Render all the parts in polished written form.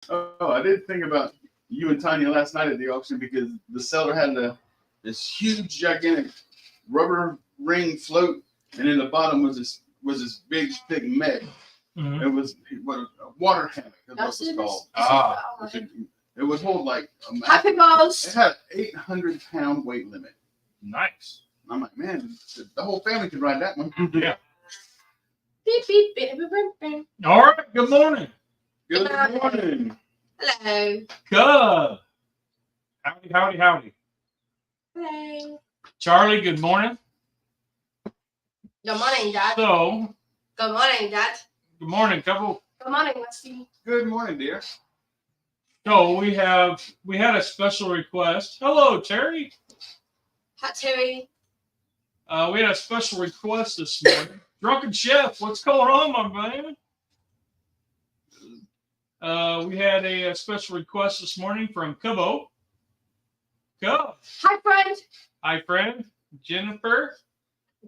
Oh, I did think about you and Tanya last night at the auction because the seller had this huge, gigantic rubber ring float, and in the bottom was this big, thick mat. Mm-hmm. It was a water hammock. That's what it's called. It would hold like Happy balls. It had 800-pound weight limit. Nice. I'm like, man, the whole family could ride that one. Yeah. Beep, beep, beep, beep, beep, beep. All right. Good morning. Good morning. Hello. Good. Howdy, howdy, howdy. Hello. Charlie, good morning. Good morning, Dad. So, Good morning, Dad. good morning, couple. Good morning, Rusty. Good morning, dear. So we had a special request. Hello, Terry. Hi, Terry. We had a special request this morning. Drunken Chef, what's going on, my man? We had a special request this morning from Cubbo. Cub. Hi, friend. Hi, friend. Jennifer.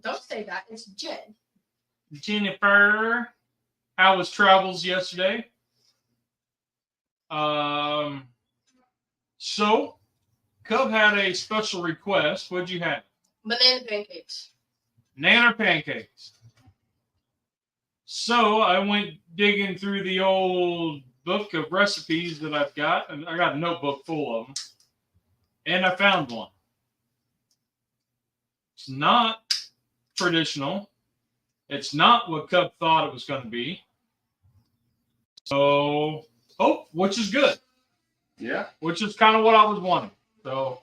Don't say that. It's Jen. Jennifer. How was travels yesterday? So, Cub had a special request. What'd you have? Banana pancakes. Banana pancakes. So I went digging through the old book of recipes that I've got, and I got a notebook full of them, and I found one. It's not traditional. It's not what Cub thought it was going to be. So, which is good. Yeah. Which is kind of what I was wanting. So,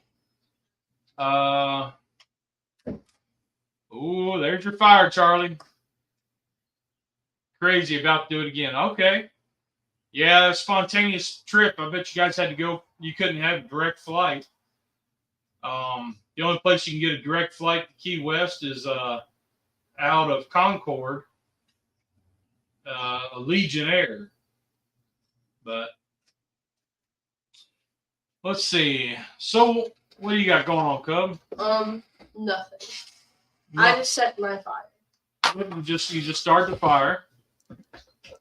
there's your fire, Charlie. Crazy, about to do it again. Okay. Yeah, spontaneous trip. I bet you guys had to go. You couldn't have a direct flight. The only place you can get a direct flight to Key West is out of Concord, Allegiant Air. But let's see. So, what do you got going on, Cub? Nothing. I just set my fire. You just start the fire.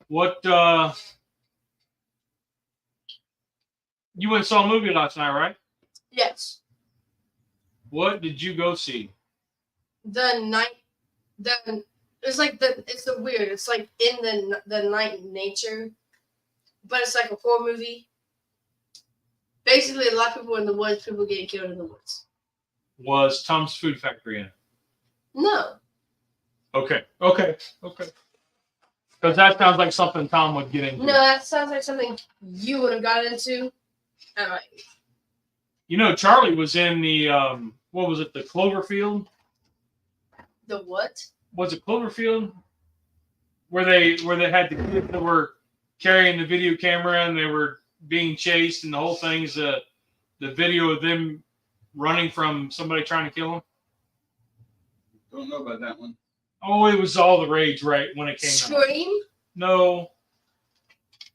What? You went and saw a movie last night, right? Yes. What did you go see? It's the weird. It's like in the night nature, but it's like a horror movie. Basically, a lot of people in the woods. People getting killed in the woods. Was Tom's Food Factory in it? No. Okay. Because that sounds like something Tom would get into. No, that sounds like something you would have got into. You know, Charlie was in the what was it? The Cloverfield. The what? Was it Cloverfield? Where they had the kids that were carrying the video camera and they were being chased, and the whole thing's the video of them running from somebody trying to kill them. Don't know about that one. Oh, it was all the rage right when it came out. Scream? No.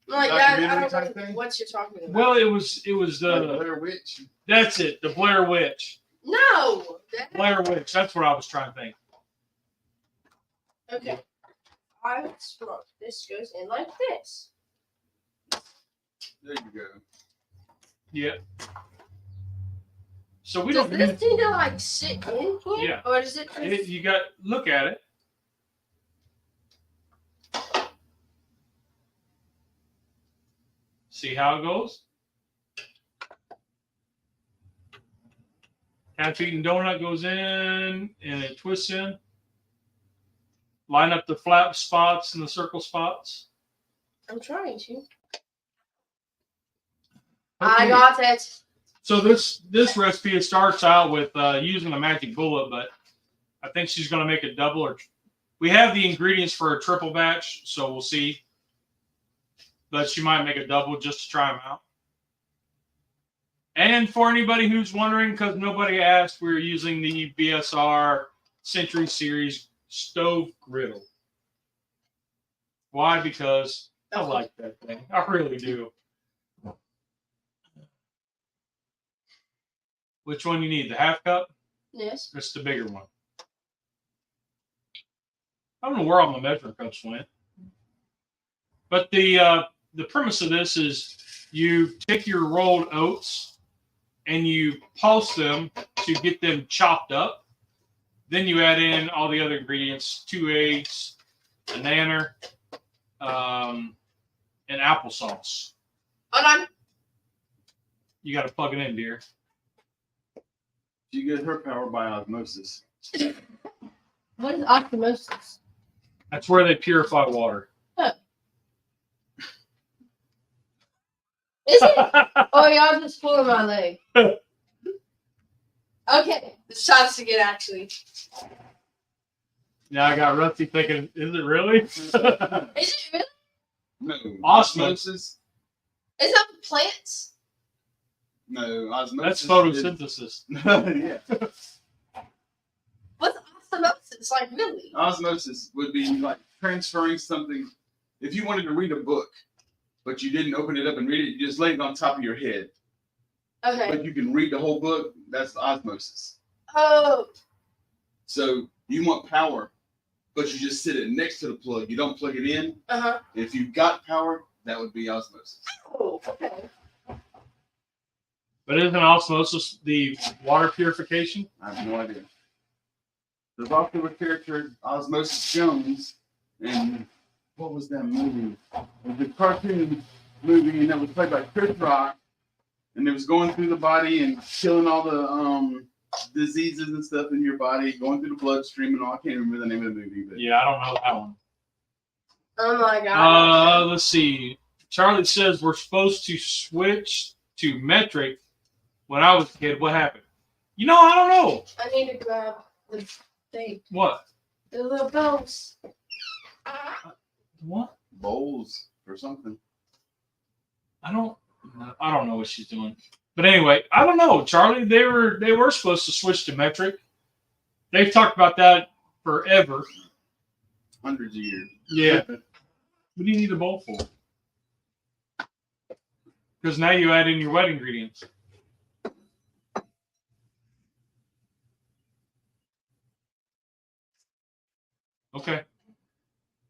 Like that, I don't know what you're talking about. Well, it was the Blair Witch. That's it, the Blair Witch. No. Blair Witch. That's what I was trying to think. Okay. This goes in like this. There you go. Yeah. So we Does don't this need to like sit in here? Yeah. Or does it? You got look at it. See how it goes? Half-eaten donut goes in and it twists in. Line up the flat spots and the circle spots. I'm trying to. Okay. I got it. So this recipe starts out with using a magic bullet, but I think she's going to make a double. Or we have the ingredients for a triple batch, so we'll see. But she might make a double just to try them out. And for anybody who's wondering, because nobody asked, we're using the BSR Century Series stove griddle. Why? Because I like that thing. I really do. Which one you need? The half cup? Yes. It's the bigger one. I don't know where all my measuring cups went. But the premise of this is You take your rolled oats and you pulse them to get them chopped up. Then you add in all the other ingredients: 2 eggs, a nanner, and applesauce. Hold on. You got to plug it in, dear. She gets her power by osmosis. What is osmosis? That's where they purify water. Is it? Oh, y'all just pulling my leg. Okay, it's time to get actually. Now I got Rusty thinking, is it really? Is it really? No. Osmosis. Is that for plants? No, osmosis. That's photosynthesis. Yeah. What's osmosis? Like, really? Osmosis would be like transferring something. If you wanted to read a book, but you didn't open it up and read it, you just laid it on top of your head. Okay. But you can read the whole book. That's osmosis. Oh. So you want power, but you just sit it next to the plug. You don't plug it in. Uh-huh. If you've got power, that would be osmosis. Oh, okay. But isn't osmosis the water purification? I have no idea. There's also a character, Osmosis Jones, and what was that movie? It was a cartoon movie, and it was played by Chris Rock, and it was going through the body and killing all the diseases and stuff in your body, going through the bloodstream and all. I can't remember the name of the movie, but Yeah, I don't know that one. Oh my god. Let's see. Charlie says we're supposed to switch to metric. When I was a kid, what happened? You know, I don't know. I need to grab the thing. What? The little bells. What? bowls or something. I don't know what she's doing. But anyway, I don't know, Charlie. They were supposed to switch to metric. They've talked about that forever. Hundreds of years. Yeah. What do you need a bowl for? Because now you add in your wet ingredients. Okay.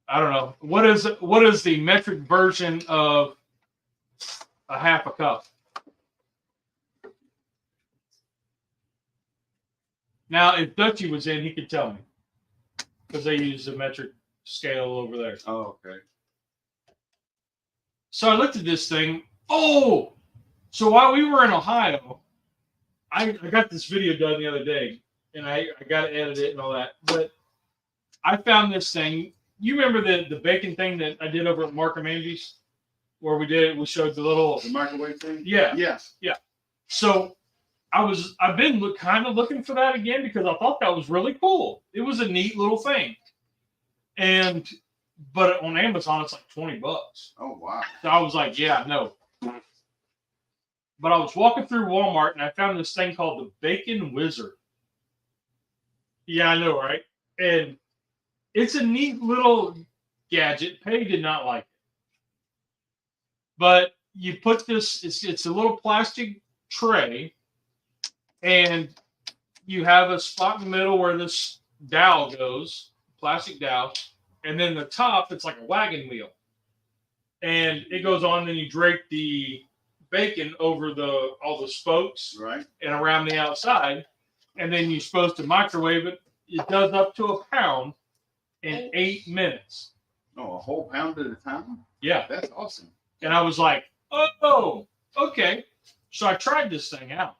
I don't know. What is the metric version of a half a cup? Now, if Dutchie was in, he could tell me. Because they use the metric scale over there. Oh, okay. So I looked at this thing. Oh! So while we were in Ohio, I got this video done the other day. And I got to edit it and all that. But I found this thing. You remember the bacon thing that I did over at Mark and Andy's? Where we showed the little... The microwave thing? Yeah. Yes. Yeah. So I've been kind of looking for that again because I thought that was really cool. It was a neat little thing. But on Amazon, it's like $20. Oh, wow. So I was like, yeah, no. But I was walking through Walmart and I found this thing called the Bacon Wizard. Yeah, I know, right? And it's a neat little gadget. Pei did not like it. But you put this, it's a little plastic tray, and you have a spot in the middle where this dowel goes, plastic dowel, and then the top, it's like a wagon wheel. And it goes on, and you drape the bacon over all the spokes, right, and around the outside, and then you're supposed to microwave it. It does up to a pound in 8 minutes. Oh, a whole pound at a time? Yeah. That's awesome. And I was like, oh, okay. So I tried this thing out.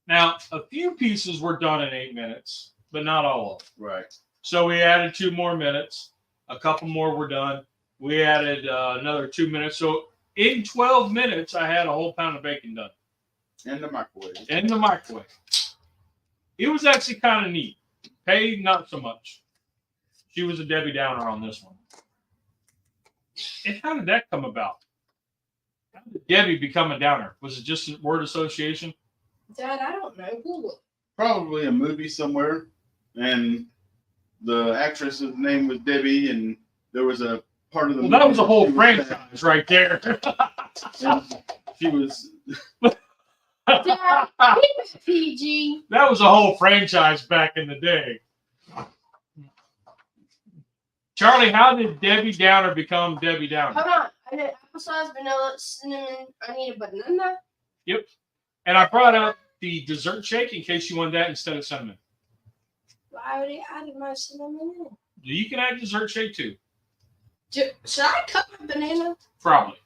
Now, a few pieces were done in 8 minutes, but not all of them. Right. So we added 2 more minutes. A couple more were done. We added another 2 minutes. So in 12 minutes, I had a whole pound of bacon done. In the microwave. In the microwave. It was actually kind of neat. Pei, not so much. She was a Debbie Downer on this one. And how did that come about? How did Debbie become a downer? Was it just a word association? Dad, I don't know. Google. Probably a movie somewhere, and the actress's name was Debbie, and there was a part of the movie. That was a whole she was franchise right there. and she was. Dad, keep it PG. That was a whole franchise back in the day. Charlie, how did Debbie Downer become Debbie Downer? Hold on. I did applesauce, vanilla, cinnamon. I need a banana. Yep. And I brought out the dessert shake in case you wanted that instead of cinnamon. Well, I already added my cinnamon in. You can add dessert shake too. Should I cut my banana? Probably.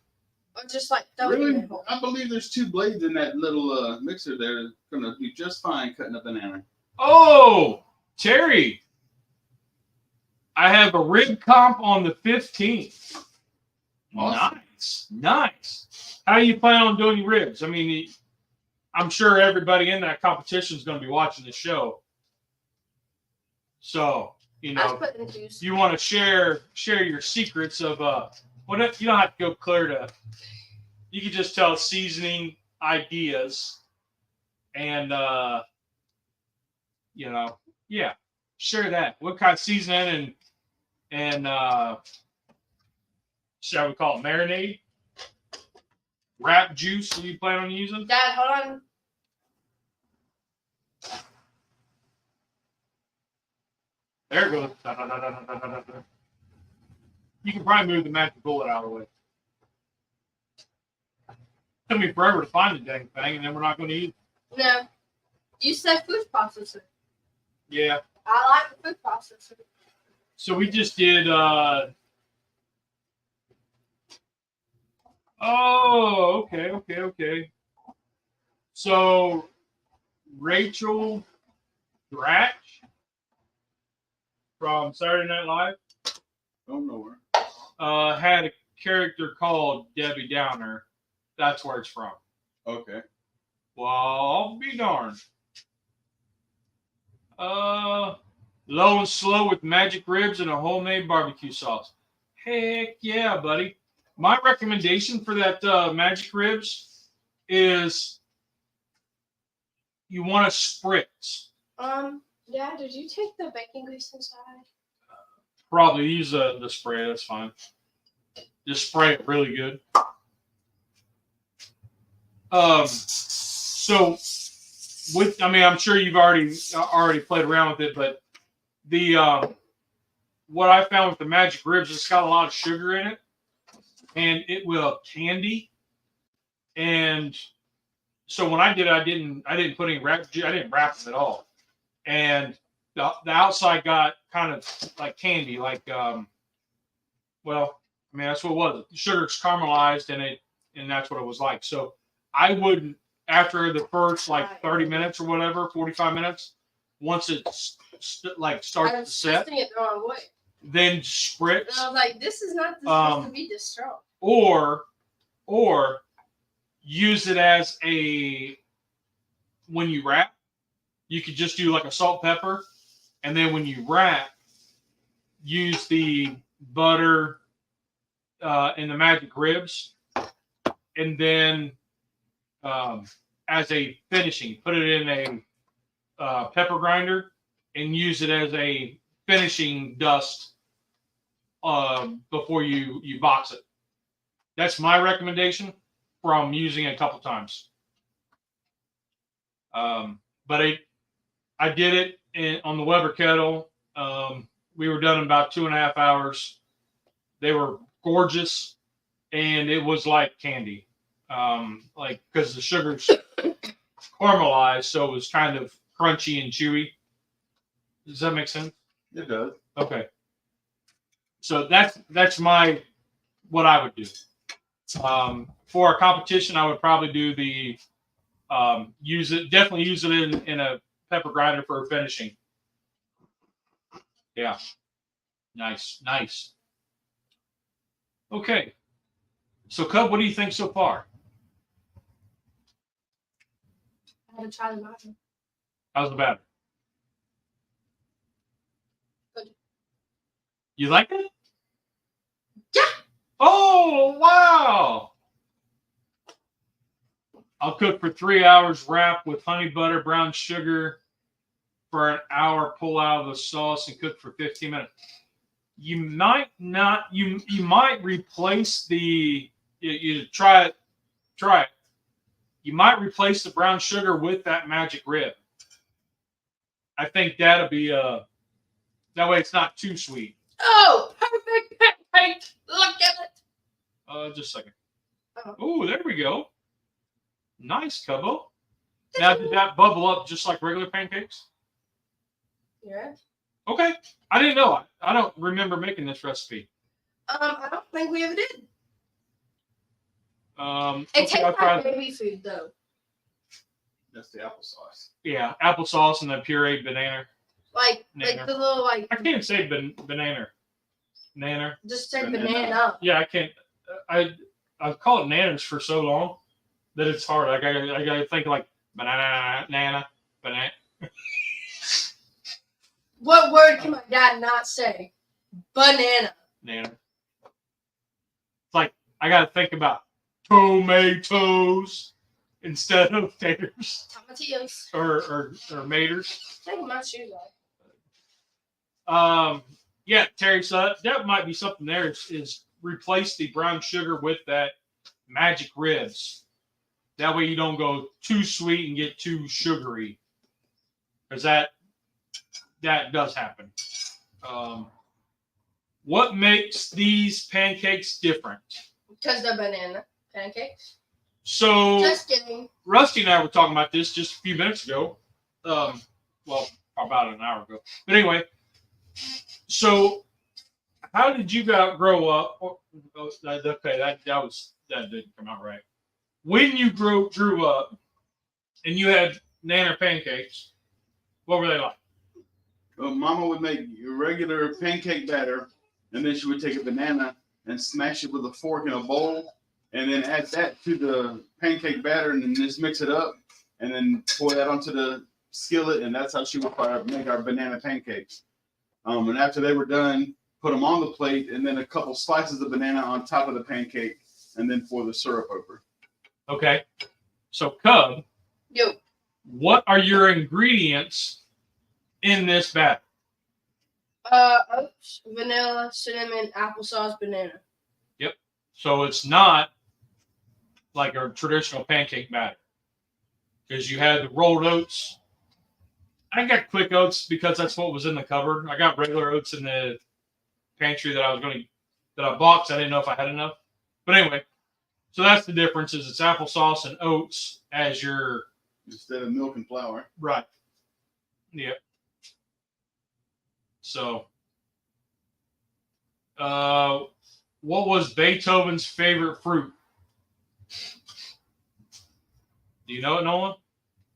Or just like throw it in Really? the hole? I believe there's 2 blades in that little mixer there. That's gonna be just fine cutting a banana. Oh, Terry. I have a rib comp on the 15th. Awesome. Nice. How do you plan on doing your ribs? I mean, I'm sure everybody in that competition is going to be watching the show. So, you I was know, putting the juice. you want to share your secrets of what if you don't have to go clear to, you can just tell seasoning ideas and you know, yeah, share that. What kind of seasoning and shall we call it marinade? Wrap juice that you plan on using? Dad, hold on. There it goes. Da, da, da, da, da, da, da. You can probably move the magic bullet out of the way. Took me forever to find the dang thing, and then we're not going to use it. No. You said food processor. Yeah. I like the food processor. So we just did. Oh, okay. So Rachel Dratch from Saturday Night Live Don't know where. had a character called Debbie Downer. That's where it's from. Okay. Well, I'll be darned. Low and slow with magic ribs and a homemade barbecue sauce. Heck yeah, buddy. My recommendation for that magic ribs is you want to spritz. Dad, did you take the bacon grease inside? Probably use the spray. That's fine. Just spray it really good. So with, I mean, I'm sure you've already played around with it, but the what I found with the magic ribs, it's got a lot of sugar in it, and it will candy. And so when I did it, I didn't put any wrap. I didn't wrap them at all, and the outside got kind of like candy, like well, I mean that's what it was. The sugar's caramelized, and that's what it was like. So I wouldn't, after the first like 30 minutes or whatever, 45 minutes, once it starts to set, it the wrong way. then spritz. And I was like, this is not supposed to be this strong. Or use it as when you wrap, you could just do like a salt pepper, and then when you wrap, use the butter and the magic ribs, and then as a finishing, put it in a pepper grinder and use it as a finishing dust before you box it. That's my recommendation from using it a couple times. But I did it on the Weber kettle. We were done in about 2.5 hours. They were gorgeous, and it was like candy. Like, because the sugar's caramelized, so it was kind of crunchy and chewy. Does that make sense? It does. Okay. So that's what I would do. For a competition, I would probably do the definitely use it in a pepper grinder for finishing. Yeah. Nice. Okay. So Cub, what do you think so far? I had to try the batter. How's the batter? Good. You like it? Yeah. Oh, wow. I'll cook for 3 hours, wrap with honey butter, brown sugar for an hour, pull out of the sauce and cook for 15 minutes. You might not, you might replace you try it. You might replace the brown sugar with that magic rib. I think that'll be that way it's not too sweet. Oh, perfect pancake. Look at it. Just a second. Oh. Oh, there we go. Nice, Cubbo. Now, did that bubble up just like regular pancakes? Yeah. Okay. I didn't know. I don't remember making this recipe. I don't think we ever did. It Okay, tastes I'll try. like baby food though. That's the applesauce. Yeah, applesauce and the pureed banana. Like Nanner. the little like. I can't say banana. Nanner. Just say Banana. banana. Yeah, I can't. I've called it nanners for so long that it's hard. I gotta think like banana, banana. What word can my dad not say? Banana. Nanner. It's like I gotta think about tomatoes instead of taters Tomatillos. or maters. Take my shoes off. Yeah, Terry, so that might be something there is replace the brown sugar with that magic ribs. That way you don't go too sweet and get too sugary. Because that does happen. What makes these pancakes different? Because they're banana pancakes. So Just kidding. Rusty and I were talking about this just a few minutes ago. Well, about an hour ago. But anyway, so how did you guys grow up? Okay, that didn't come out right. When you grew up and you had nanner pancakes, what were they like? Well, Mama would make regular pancake batter, and then she would take a banana and smash it with a fork in a bowl, and then add that to the pancake batter, and then just mix it up, and then pour that onto the skillet, and that's how she would make our banana pancakes. And after they were done, put them on the plate, and then a couple slices of banana on top of the pancake, and then pour the syrup over. Okay. So, Cub, Yo. what are your ingredients in this batter? Oats, vanilla, cinnamon, applesauce, banana. Yep. So it's not like a traditional pancake batter because you had the rolled oats. I got quick oats because that's what was in the cupboard. I got regular oats in the pantry that I bought because I didn't know if I had enough. But anyway, so that's the difference is it's applesauce and oats as your Instead of milk and flour. right. Yep. So, what was Beethoven's favorite fruit? Do you know it, Nolan?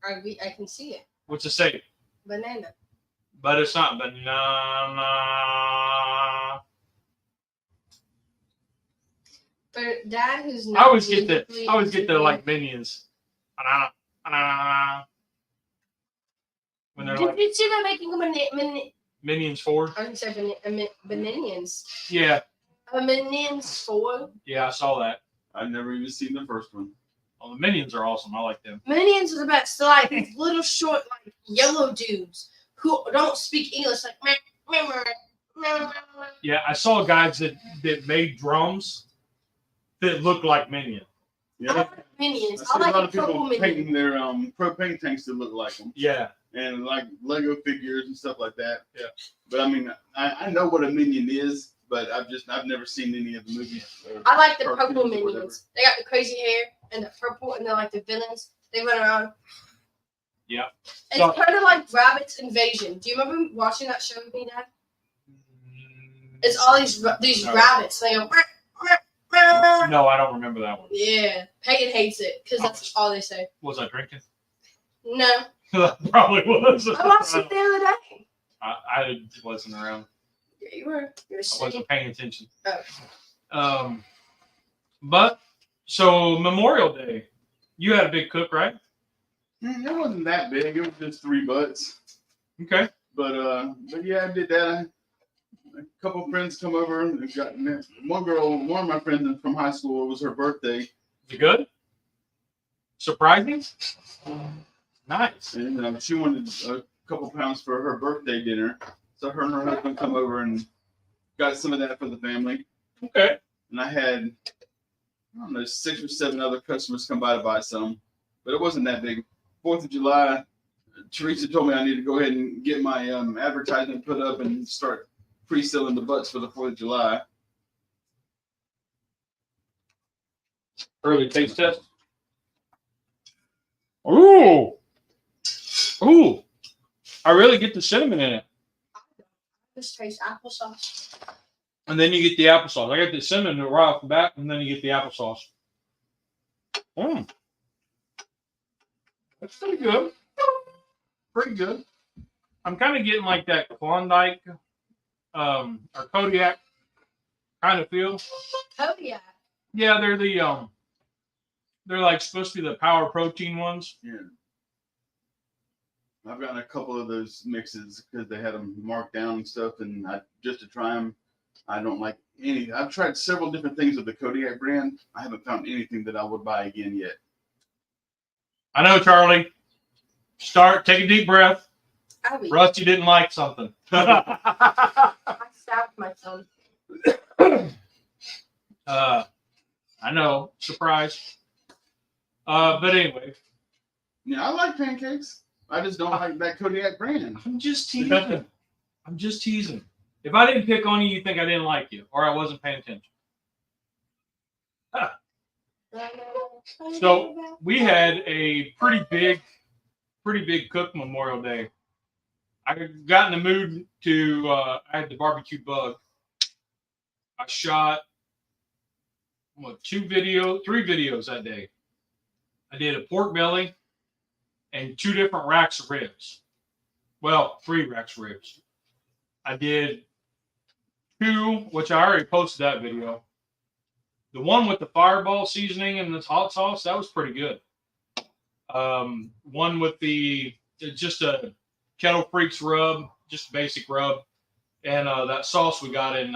I can see it. What's it say? Banana. But it's not banana. But Dad, who's I not. always get the like minions. When they're Did like you see them making Minions 4. I can say Minions. Yeah, Minions 4. yeah, I saw that. I've never even seen the first one. Oh, the minions are awesome. I like them. Minions are the best. They're like these little short, like yellow dudes who don't speak English. Like, Yeah, I saw guys that made drums that looked like minions. I Yeah. like Minions. I I see a lot like of the purple people Minions. painting their propane tanks to look like them, Yeah, and like Lego figures and stuff like that. Yeah. But I mean, I know what a minion is, but I've never seen any of the movies. I like the cartoons purple or whatever. Minions. They got the crazy hair and the purple, and they're like the villains. They run around. Yeah. It's So- kind of like Rabbit's Invasion. Do you remember watching that show with me, Dad? It's all these No. rabbits. They go. No, I don't remember that one. Yeah, Peyton hates it because that's all they say. Was I drinking? No, Probably was. I watched it the other day. I wasn't around. Yeah, you were. You were I sitting. wasn't paying attention. Oh. But so Memorial Day, you had a big cook, right? It wasn't that big. It was just 3 butts. Okay. But yeah, I did that. A couple of friends come over and got one of my friends from high school. It was her birthday, Is it good? Surprising? Nice. and she wanted a couple pounds for her birthday dinner. So her and her husband come over and got some of that for the family. Okay. And I had, I don't know, 6 or 7 other customers come by to buy some, but it wasn't that big. 4th of July, Teresa told me I need to go ahead and get my advertisement put up and start pre-selling the butts for the 4th of July. Early taste test. Ooh. Ooh. I really get the cinnamon in it. This tastes applesauce. And then you get the applesauce. I got the cinnamon right off the bat, and then you get the applesauce. That's pretty good. Pretty good. I'm kind of getting like that Klondike or Kodiak kind of feel. Kodiak. Yeah, they're like supposed to be the power protein ones. Yeah. I've gotten a couple of those mixes because they had them marked down and stuff, and just to try them, I don't like any. I've tried several different things with the Kodiak brand. I haven't found anything that I would buy again yet. I know, Charlie. Take a deep breath. Rusty didn't like something. I stabbed my thumb. I know, surprise. But anyway. Yeah, I like pancakes. I just don't like that Kodiak brand. I'm just teasing. I'm just teasing. If I didn't pick on you, you think I didn't like you, or I wasn't paying attention. So we had a pretty big cook Memorial Day. I got in the mood to. I had the barbecue bug. I shot three videos that day. I did a pork belly and 2 different racks of ribs. Well, 3 racks of ribs. I did 2, which I already posted that video. The one with the fireball seasoning and this hot sauce, that was pretty good. One with just a Kettle Freaks rub, just a basic rub. And that sauce we got in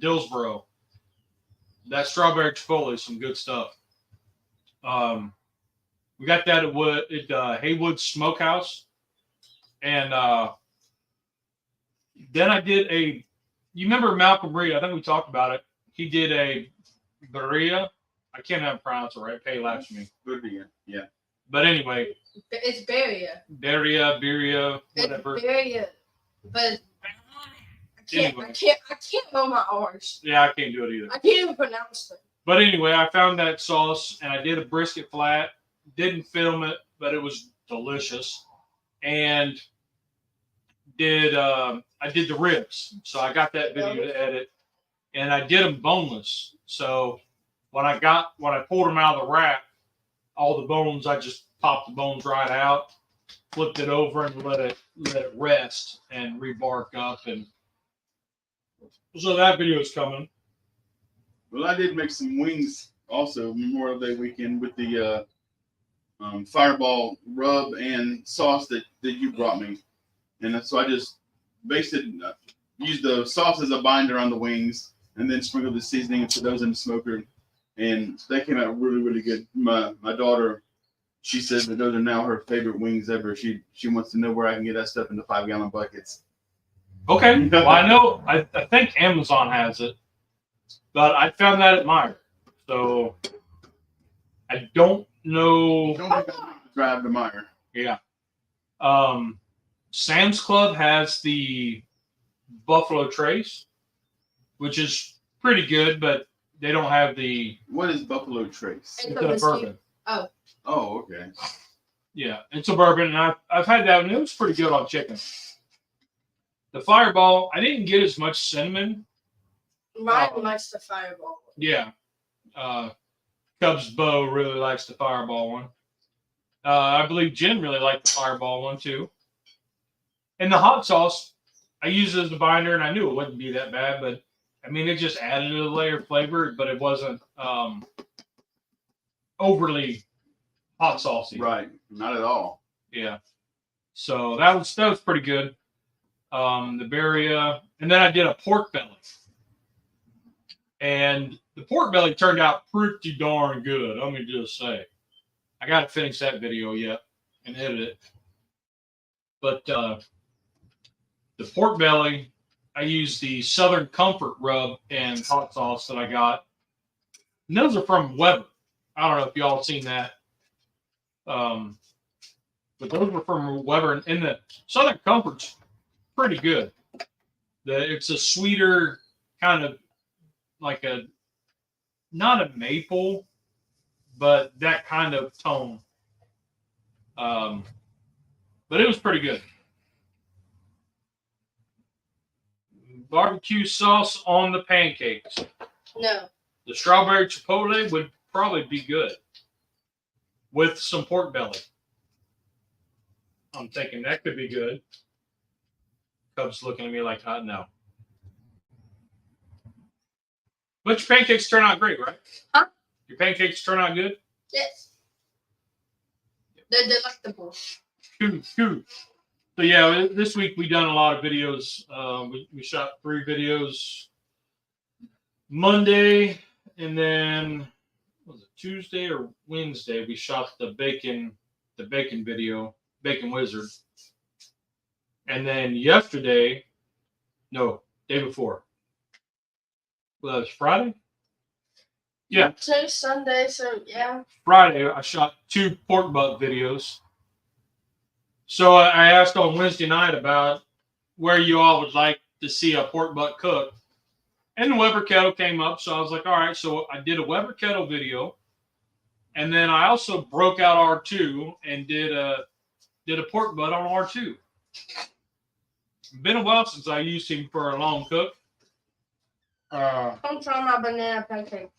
Dillsboro. That strawberry chipotle is some good stuff. We got that at Haywood Smokehouse. And then I did you remember Malcolm Reed? I think we talked about it. He did a birria. I can't even pronounce it right. Pay laughs at me. Birria, yeah. But anyway. It's birria. Birria, whatever. It's birria. But I can't know my R's. Yeah, I can't do it either. I can't even pronounce them. But anyway, I found that sauce and I did a brisket flat. Didn't film it, but it was delicious. And I did the ribs. So I got that video to edit. And I did them boneless. So when I pulled them out of the rack, all the bones, I just popped the bones right out, flipped it over and let it rest and rebark up. And so that video is coming. Well, I did make some wings also Memorial Day weekend with the fireball rub and sauce that you brought me. And so I just used the sauce as a binder on the wings and then sprinkled the seasoning and put those in the smoker. And that came out really, really good. My daughter, she said that those are now her favorite wings ever. She wants to know where I can get that stuff in the 5-gallon buckets. Okay. Well, I know. I think Amazon has it, but I found that at Meijer. So I don't know. Don't drive to Meijer. Yeah. Sam's Club has the Buffalo Trace, which is pretty good, but they don't have the. What is Buffalo Trace? It's a bourbon. Oh, okay. Yeah, it's a bourbon, and I've had that, and it was pretty good on chicken. The Fireball, I didn't get as much cinnamon. Mine likes the Fireball. Yeah. Cubs Bo really likes the Fireball one. I believe Jen really liked the Fireball one too. And the hot sauce, I used it as a binder, and I knew it wouldn't be that bad, but I mean, it just added a layer of flavor, but it wasn't overly hot saucy. Right, not at all. Yeah. So that was pretty good. The birria, and then I did a pork belly. And the pork belly turned out pretty darn good, let me just say. I got to finish that video yet and edit it. But the pork belly, I used the Southern Comfort rub and hot sauce that I got. And those are from Weber. I don't know if y'all seen that. But those were from Weber. And the Southern Comfort's pretty good. It's a sweeter kind of like not a maple, but that kind of tone. But it was pretty good. Barbecue sauce on the pancakes. No. The strawberry chipotle would probably be good with some pork belly. I'm thinking that could be good. Cub's looking at me like, no. But your pancakes turn out great, right? Huh? Your pancakes turn out good? Yes. They're delectable. Cool. So yeah, this week we done a lot of videos. We shot 3 videos Monday, and then was it Tuesday or Wednesday? We shot the bacon video, Bacon Wizard, and then day before. Well, that was Friday. Yeah. Today's Sunday, so yeah. Friday, I shot 2 pork butt videos. So I asked on Wednesday night about where you all would like to see a pork butt cooked. And the Weber kettle came up, so I was like, all right. So I did a Weber kettle video. And then I also broke out R2 and did a pork butt on R2. Been a while since I used him for a long cook. I'm trying my banana pancake.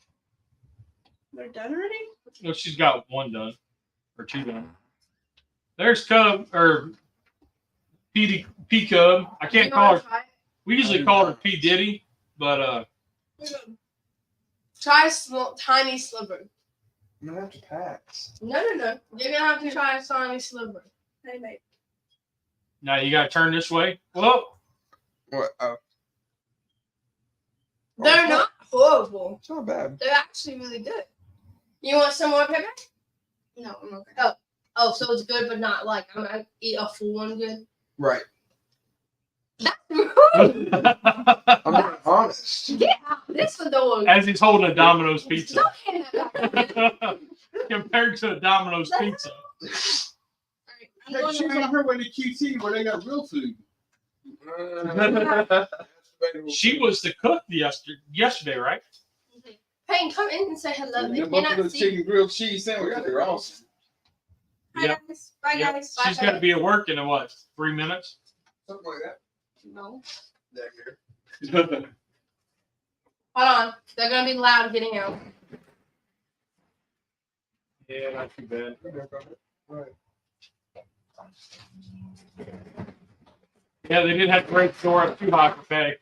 They're done already? No, she's got 1 done. Or 2 done. There's Cub, or P Cub. I can't call her. We usually call her P Diddy, but try a small, tiny sliver. I'm gonna have to pass. No. You're gonna have to try a tiny sliver. Hey, mate. Now you gotta turn this way. Whoa. What? They're not horrible. It's not bad. They're actually really good. You want some more pepper? No, I'm okay. Oh, so it's good, but not like I'm gonna eat a full one good. Right. That's rude. I'm being honest. Get out this one, though. As he's holding a Domino's pizza. Don't hand it back. Compared to a Domino's pizza. Hey, she's on her way to QT where they got real food. She was the cook yesterday, right? Payne, come in and say hello. They The Buffalo cannot see. chicken grilled cheese sandwich, they're awesome. Hi, Yep. guys. Bye, Yep. guys. She's Bye, got to be at work in what, 3 minutes? Something like that. No. That here. Hold on. They're going to be loud getting out. Yeah, not too bad. Right. Yeah, they did have to break the door up too high for pay.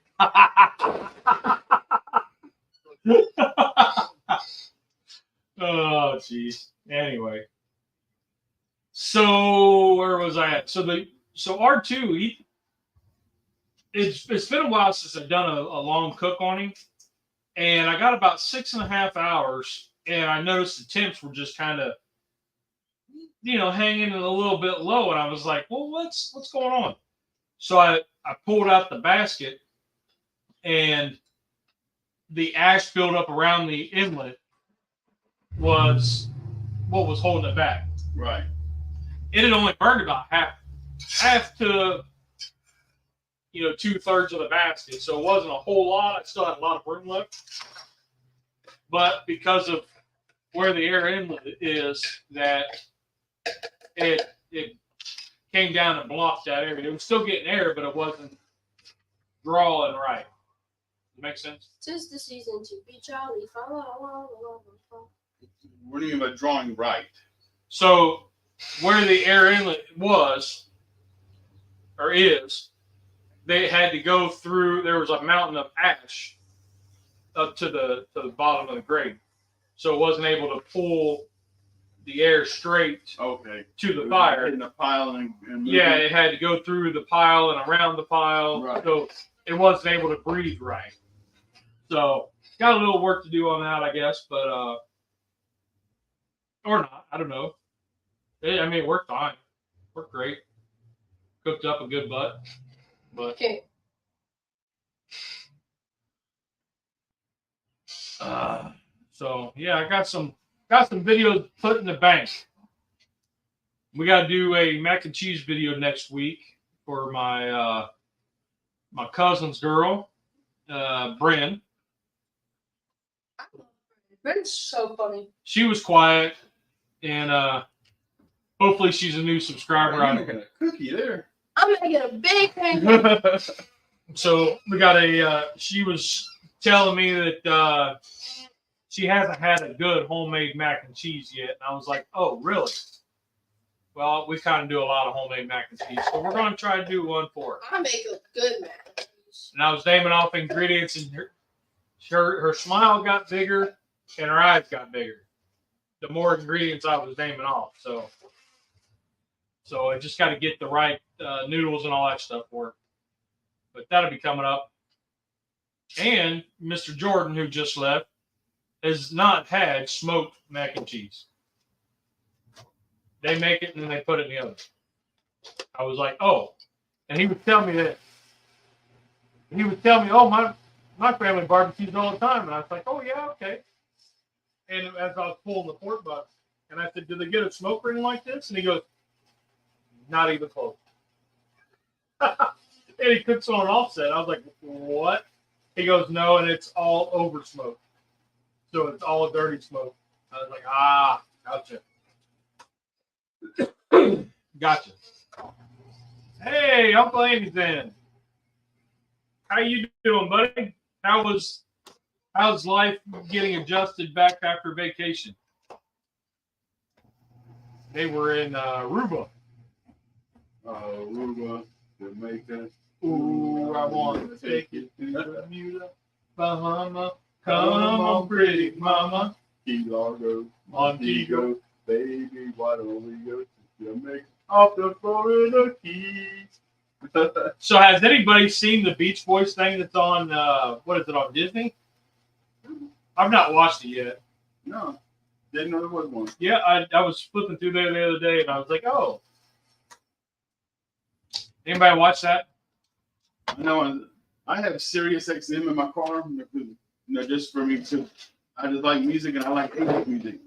Oh, jeez. Anyway. So, where was I at? So R2, it's been a while since I've done a long cook on him. And I got about 6.5 hours, and I noticed the temps were just kind of, hanging a little bit low. And I was like, well, what's going on? So I pulled out the basket, and the ash buildup around the inlet was what was holding it back. Right. It had only burned about half to 2/3 of the basket, so it wasn't a whole lot. I still had a lot of room left, but because of where the air inlet is, that it came down and blocked that area. It was still getting air, but it wasn't drawing right. Make sense? 'Tis the season to be jolly. What do you mean by drawing right? So where the air inlet was, or is, they had to go through. There was a mountain of ash up to the bottom of the grate, so it wasn't able to pull the air straight to the fire. In the pile and yeah, it had to go through the pile and around the pile, right. So it wasn't able to breathe right. So got a little work to do on that, I guess, but or not, I don't know. It worked fine, worked great, cooked up a good butt, but Okay. So yeah, I got some videos put in the bank. We got to do a mac and cheese video next week for my cousin's girl, Bryn. Brent's so funny. She was quiet, and hopefully she's a new subscriber. I'm making a cookie there. I'm making a big pancake. So we got she was telling me that she hasn't had a good homemade mac and cheese yet. And I was like, oh, really? Well, we kind of do a lot of homemade mac and cheese. So we're going to try to do one for her. I make a good mac and cheese. And I was naming off ingredients, and her smile got bigger and her eyes got bigger. The more ingredients I was naming off. So I just got to get the right noodles and all that stuff for her. But that'll be coming up. And Mr. Jordan, who just left, has not had smoked mac and cheese. They make it and then they put it in the oven. I was like, oh. And he would tell me that. He would tell me, oh, my family barbecues all the time. And I was like, oh, yeah, okay. And as I was pulling the pork butt, and I said, do they get a smoke ring like this? And he goes, not even close. And he cooks on an offset. I was like, what? He goes, no, and it's all over smoke. So it's all dirty smoke. I was like, gotcha. Gotcha. Hey, Uncle Andy's in. How you doing, buddy? How's life getting adjusted back after vacation? They were in Aruba. Aruba, Jamaica. Ooh, I want to take you to Bermuda, Bahama. Come on, pretty mama. Key Largo, Montego. baby, why don't we go to Jamaica off the Florida Keys? So has anybody seen the Beach Boys thing that's on, what is it, on Disney? I've not watched it yet. No, didn't know there was one. Yeah, I was flipping through there the other day, and I was like, oh. Anybody watch that? No, I have Sirius XM in my car, just for me to. I just like music and I like 80s music,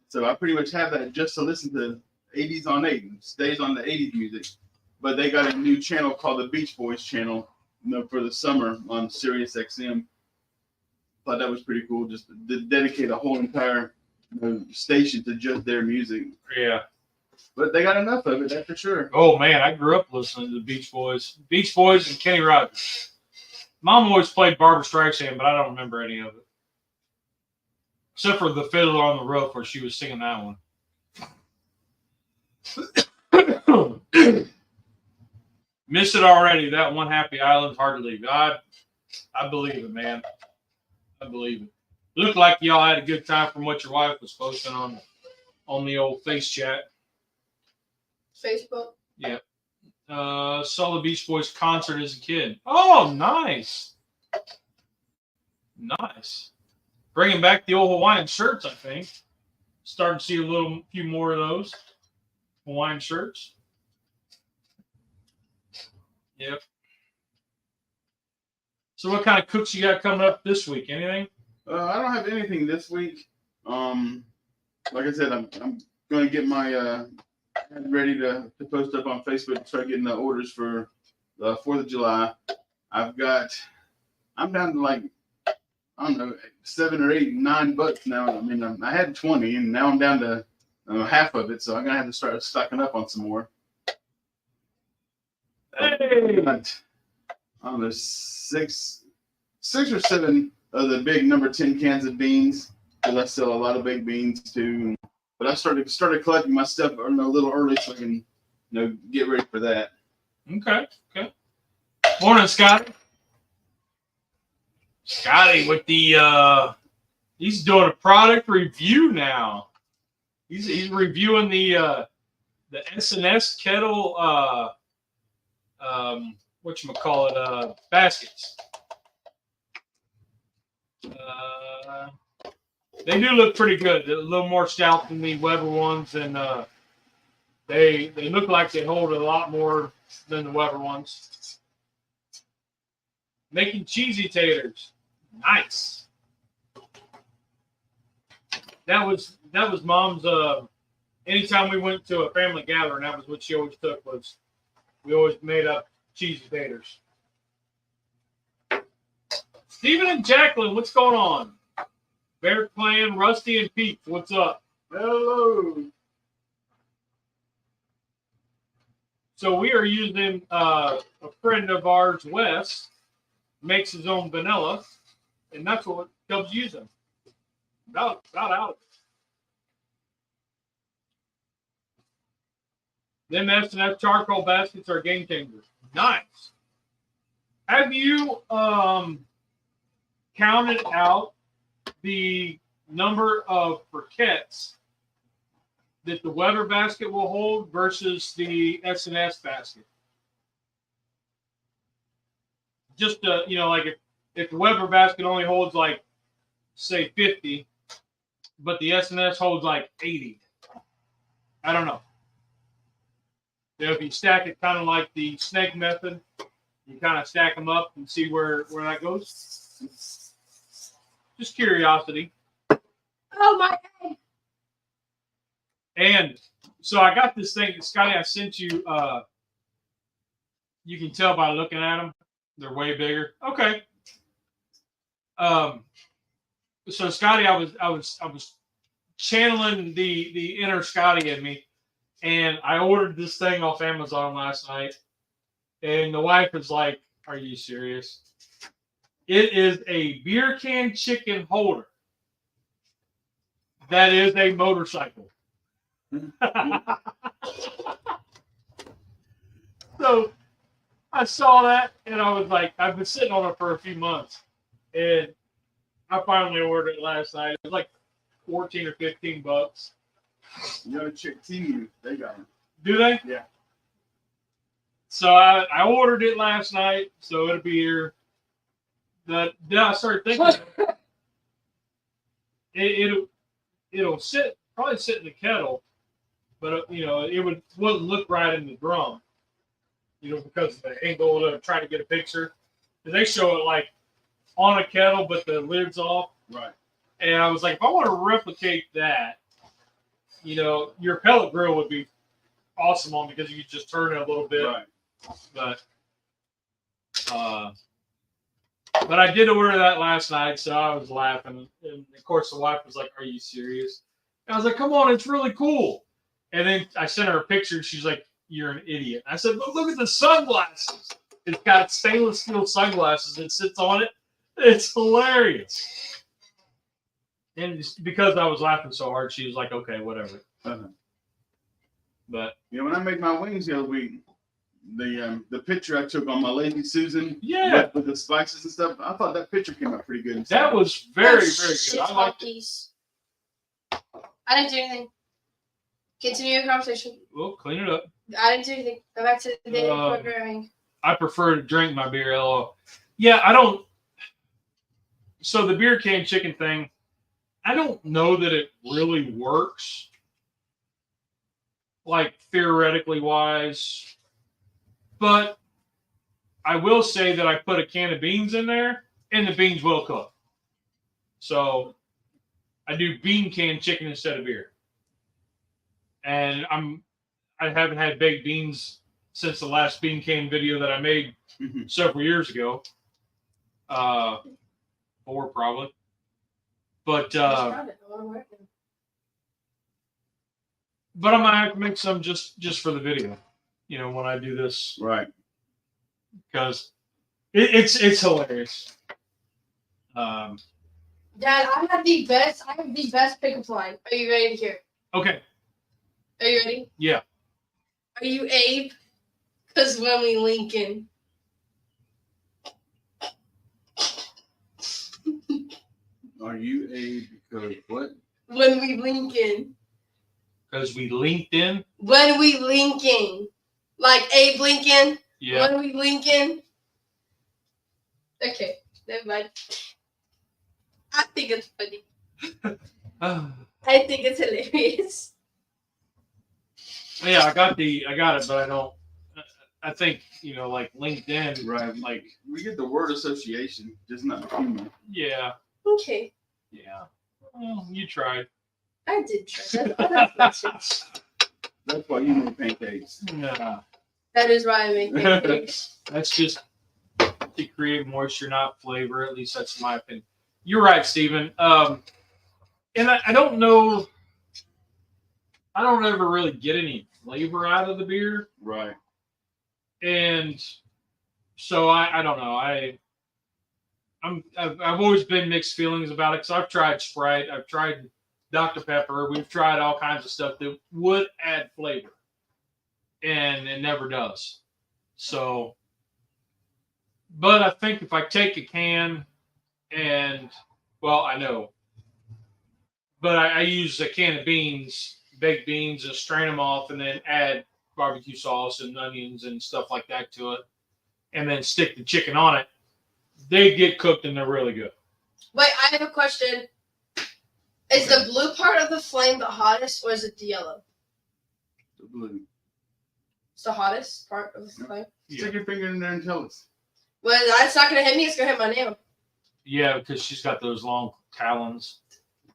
so I pretty much have that just to listen to 80s on 8 and stays on the 80s music. But they got a new channel called the Beach Boys channel, for the summer on Sirius XM. Thought that was pretty cool, just to dedicate a whole entire station to just their music. Yeah. But they got enough of it, that's for sure. Oh, man, I grew up listening to the Beach Boys. Beach Boys and Kenny Rogers. Mom always played Barbra Streisand, but I don't remember any of it. Except for the Fiddler on the Roof, where she was singing that one. Missed it already. That one Happy Island's hard to leave. I believe it, man. I believe it. Looked like y'all had a good time from what your wife was posting on the old face chat. Facebook. Yeah. Saw the Beach Boys concert as a kid. Oh, nice. Nice. Bringing back the old Hawaiian shirts, I think. Starting to see a few more of those Hawaiian shirts. Yep. So what kind of cooks you got coming up this week? Anything? I don't have anything this week. Like I said, I'm going to get my ready to post up on Facebook and start getting the orders for the 4th of July. I'm down to like, I don't know, $7 or $8, $9 now. I mean, I had 20 and now I'm down to half of it. So I'm going to have to start stocking up on some more. Hey! But, I don't know, 6 or 7 of the big number 10 cans of beans, because I sell a lot of baked beans too. But I started collecting my stuff a little early so I can get ready for that. Okay. Morning, Scotty. Scotty with the he's doing a product review now. He's reviewing the S&S kettle baskets. They do look pretty good. They're a little more stout than the Weber ones, and they look like they hold a lot more than the Weber ones. Making cheesy taters. Nice. That was Mom's. Anytime we went to a family gathering, that was what she always took. Was we always made up cheesy taters. Stephen and Jacqueline, what's going on? Bear Clan, Rusty and Pete, what's up? Hello. So we are using a friend of ours, Wes, makes his own vanilla, and that's what Cub's using. About out of it. Them S&S charcoal baskets are game changers. Nice. Have you counted out the number of briquettes that the Weber basket will hold versus the S&S basket? Just like if the Weber basket only holds like say 50, but the S&S holds like 80. I don't know. If you stack it kind of like the snake method, you kind of stack them up and see where that goes. Just curiosity. Oh my God. And so I got this thing, Scotty, I sent you. You can tell by looking at them, they're way bigger. Okay. So Scotty, I was channeling the inner Scotty in me, and I ordered this thing off Amazon last night, and the wife was like, "Are you serious?" It is a beer can chicken holder. That is a motorcycle. So I saw that, and I was like, I've been sitting on it for a few months, and I finally ordered it last night. It was like $14 or $15. You gotta check Temu. They got them. Do they? Yeah. So I ordered it last night, so it'll be here. Then I started thinking it'll probably sit in the kettle, but it wouldn't look right in the drum, because of the angle to try to get a picture. And they show it like on a kettle, but the lid's off. Right. And I was like, if I want to replicate that, your pellet grill would be awesome on, because you could just turn it a little bit. Right. But I did order that last night, so I was laughing. And of course, the wife was like, "Are you serious?" And I was like, "Come on, it's really cool." And then I sent her a picture, and she's like, "You're an idiot." I said, "But look at the sunglasses. It's got stainless steel sunglasses. It sits on it. It's hilarious." And because I was laughing so hard, she was like, "Okay, whatever." Uh-huh. But when I made my wings the other week, the picture I took on my Lazy Susan, yeah, with the spices and stuff, I thought that picture came out pretty good. that was very, very Shit good. I liked it. monkeys. I didn't do anything. Continue your conversation. Well, clean it up. I didn't do anything. Go back to the daily programming. I prefer to drink my beer. LOL. Yeah, I don't. So the beer can chicken thing, I don't know that it really works. Like theoretically wise. But I will say that I put a can of beans in there, and the beans will cook. So I do bean can chicken instead of beer. And I haven't had baked beans since the last bean can video that I made several years ago. 4 probably. But I might have to make some just for the video. When I do this, Right. because it's hilarious. Dad, I have the best pickup line. Are you ready to hear? Okay. Are you ready? Yeah. Are you Abe? Because when we Lincoln. Are you a because what? When we Lincoln. Because we linked in. When we Lincoln. Like Abe Lincoln. Yeah. When we Lincoln. Okay, never mind. I think it's funny. I think it's hilarious. Yeah, I got it, but I don't. I think like LinkedIn, Right. like We get the word association, just not the humor. yeah, Okay, yeah. Well, you tried. I did try that. That's why you make pancakes. Yeah, That is why I make pancakes. that's just to create moisture, not flavor. At least that's my opinion. You're right, Steven. And I don't know. I don't ever really get any flavor out of the beer. Right. And so I don't know. I've always been mixed feelings about it because I've tried Sprite, I've tried Dr. Pepper, we've tried all kinds of stuff that would add flavor, and it never does. So, but I think if I take a can and, well, I know, but I use a can of beans, baked beans, and strain them off, and then add barbecue sauce and onions and stuff like that to it, and then stick the chicken on it. They get cooked and they're really good. Wait, I have a question. Is the blue part of the flame the hottest, or is it the yellow? The blue. It's the hottest part of the flame. Yeah. Stick your finger in there and tell us. Well, it's not gonna hit me. It's gonna hit my nail. Yeah, because she's got those long talons.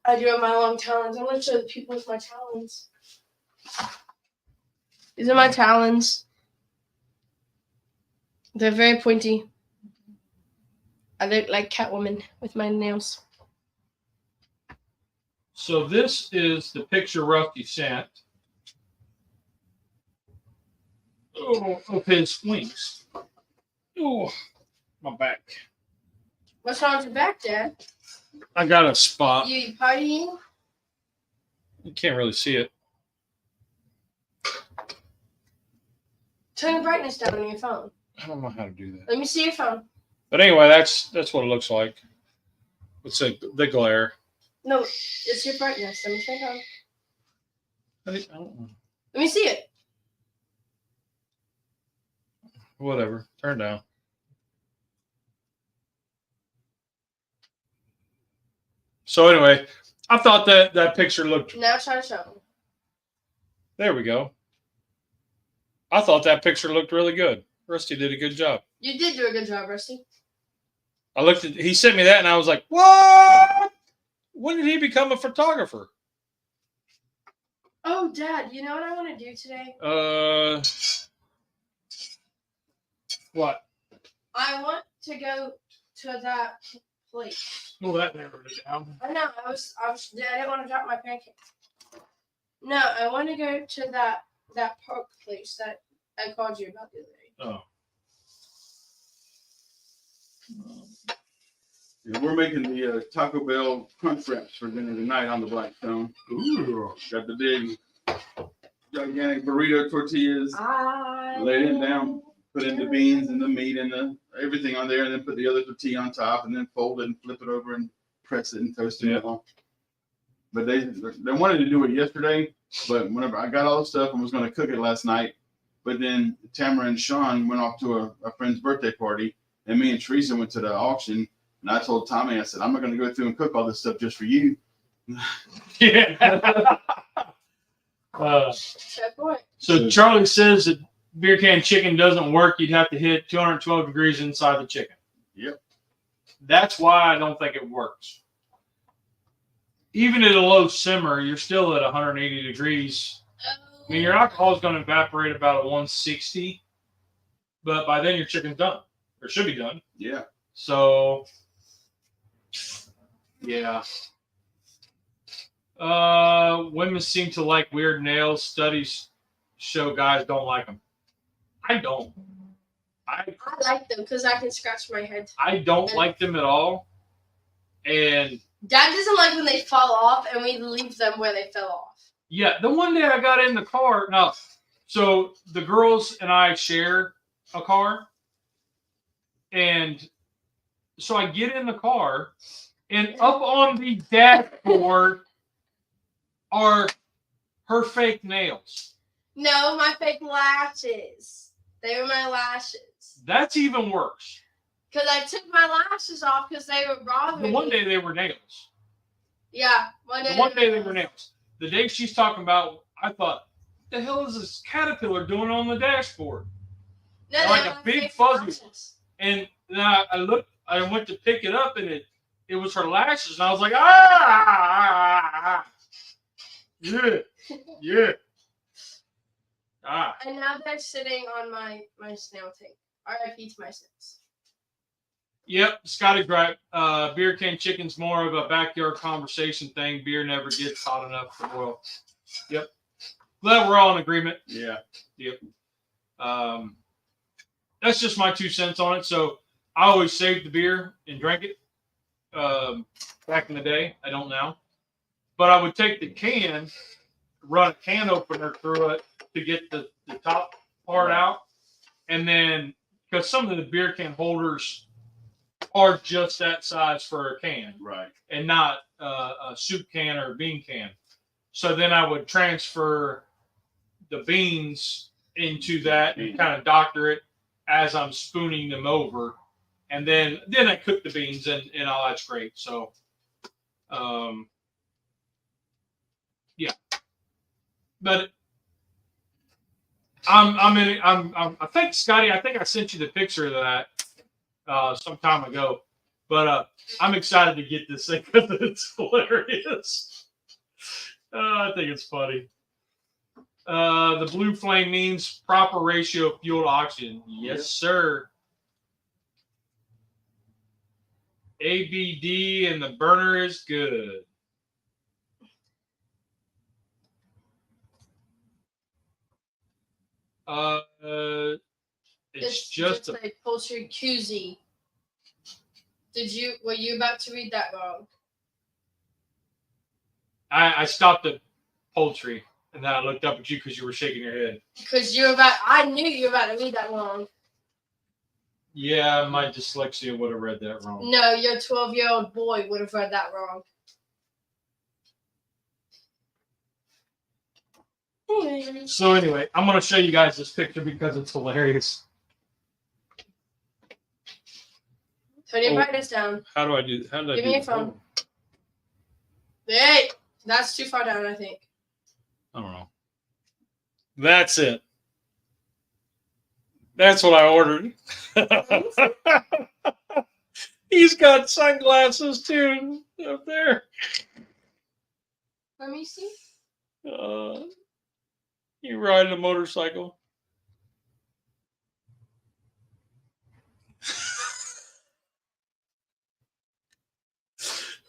I do have my long talons. I'm gonna show the people with my talons. These are my talons. They're very pointy. I look like Catwoman with my nails. So this is the picture Rusty sent of his wings. Oh, my back. What's wrong with your back, Dad? I got a spot. You partying? You can't really see it. Turn the brightness down on your phone. I don't know how to do that. Let me see your phone. But anyway, that's what it looks like. Let's say the glare. No, it's your brightness. Let me turn it on. I don't know. Let me see it. Whatever. Turn down. So anyway, I thought that picture looked. Now try to show them. There we go. I thought that picture looked really good. Rusty did a good job. You did do a good job, Rusty. I looked at. He sent me that, and I was like, "What? When did he become a photographer?" Oh, Dad, you know what I want to do today? What? I want to go to that place. Well, that narrowed it down. I know. I didn't want to drop my pancake. No, I want to go to that pork place that I called you about the other day. Oh. Yeah, we're making the Taco Bell crunch wraps for dinner tonight on the Blackstone. Ooh. Got the big, gigantic burrito tortillas. Laid it down, put in the beans and the meat and the everything on there, and then put the other tortilla on top, and then fold it and flip it over and press it and toast it. Yeah. But they wanted to do it yesterday, but whenever I got all the stuff and was going to cook it last night, but then Tamara and Sean went off to a friend's birthday party, and me and Teresa went to the auction, and I told Tommy, I said, I'm not going to go through and cook all this stuff just for you. Yeah. Fair point. So Charlie says that beer can chicken doesn't work. You'd have to hit 212 degrees inside the chicken. Yep. That's why I don't think it works. Even at a low simmer, you're still at 180 degrees. I mean, your alcohol is going to evaporate about a 160, but by then your chicken's done, or should be done. Yeah. So, yeah. Women seem to like weird nails. Studies show guys don't like them. I don't. I like them because I can scratch my head. I don't like them at all. And Dad doesn't like when they fall off and we leave them where they fell off. yeah, the one day I got in the car. Now, so the girls and I share a car. And so I get in the car, and up on the dashboard are her fake nails. No, my fake lashes. They were my lashes. That's even worse. Because I took my lashes off because they were bothering me. One day they were nails. Yeah, one day They were nails. The day she's talking about, I thought, the hell is this caterpillar doing on the dashboard? No, Like they a were big fake fuzzy lashes. And then I went to pick it up, and it was her lashes, and I was like, ah, yeah. Ah. And now they're sitting on my snail tank. R.I.P. to my snails. Yep, Scotty's right. Beer can chicken's more of a backyard conversation thing. Beer never gets hot enough for boil. Yep. Glad we're all in agreement. Yeah. Yep. That's just my 2 cents on it. So I always saved the beer and drank it. Back in the day, I don't now. But I would take the can, run a can opener through it to get the top part out. And then, because some of the beer can holders are just that size for a can. Right. And not a soup can or a bean can. So then I would transfer the beans into that and kind of doctor it as I'm spooning them over. And then I cook the beans and all that's great. So, yeah. But I think, Scotty, I think I sent you the picture of that some time ago. But I'm excited to get this thing because it's hilarious. I think it's funny. The blue flame means proper ratio of fuel to oxygen. Yes, sir. ABD and the burner is good. It's just a poultry koozie. Were you about to read that wrong? I stopped at poultry and then I looked up at you because you were shaking your head. Because I knew you were about to read that wrong. Yeah, my dyslexia would have read that wrong. No, your 12-year-old boy would have read that wrong. So anyway, I'm going to show you guys this picture because it's hilarious. Turn your brightness down. How do I do? How did I Give do me your that? phone. Hey, that's too far down, I think. I don't know. That's it. That's what I ordered. He's got sunglasses too up there. Let me see. You riding a motorcycle?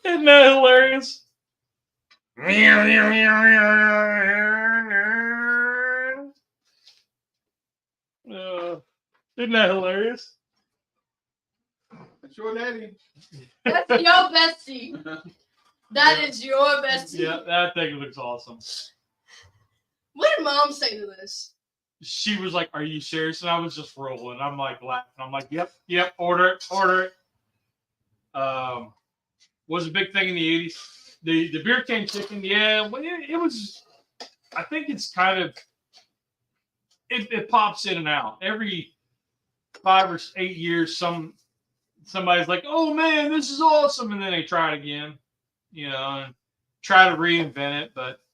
Isn't that hilarious? Isn't that hilarious? That's your daddy. That's your bestie. That is your bestie. Yeah, that thing looks awesome. What did Mom say to this? She was like, "Are you serious?" And I was just rolling. I'm like laughing. I'm like, "Yep, order it." Was a big thing in the 80s. The beer can chicken, yeah, well, it was. I think it's kind of it pops in and out every 5 or 8 years. Somebody's like, "Oh man, this is awesome," and then they try it again, and try to reinvent it, but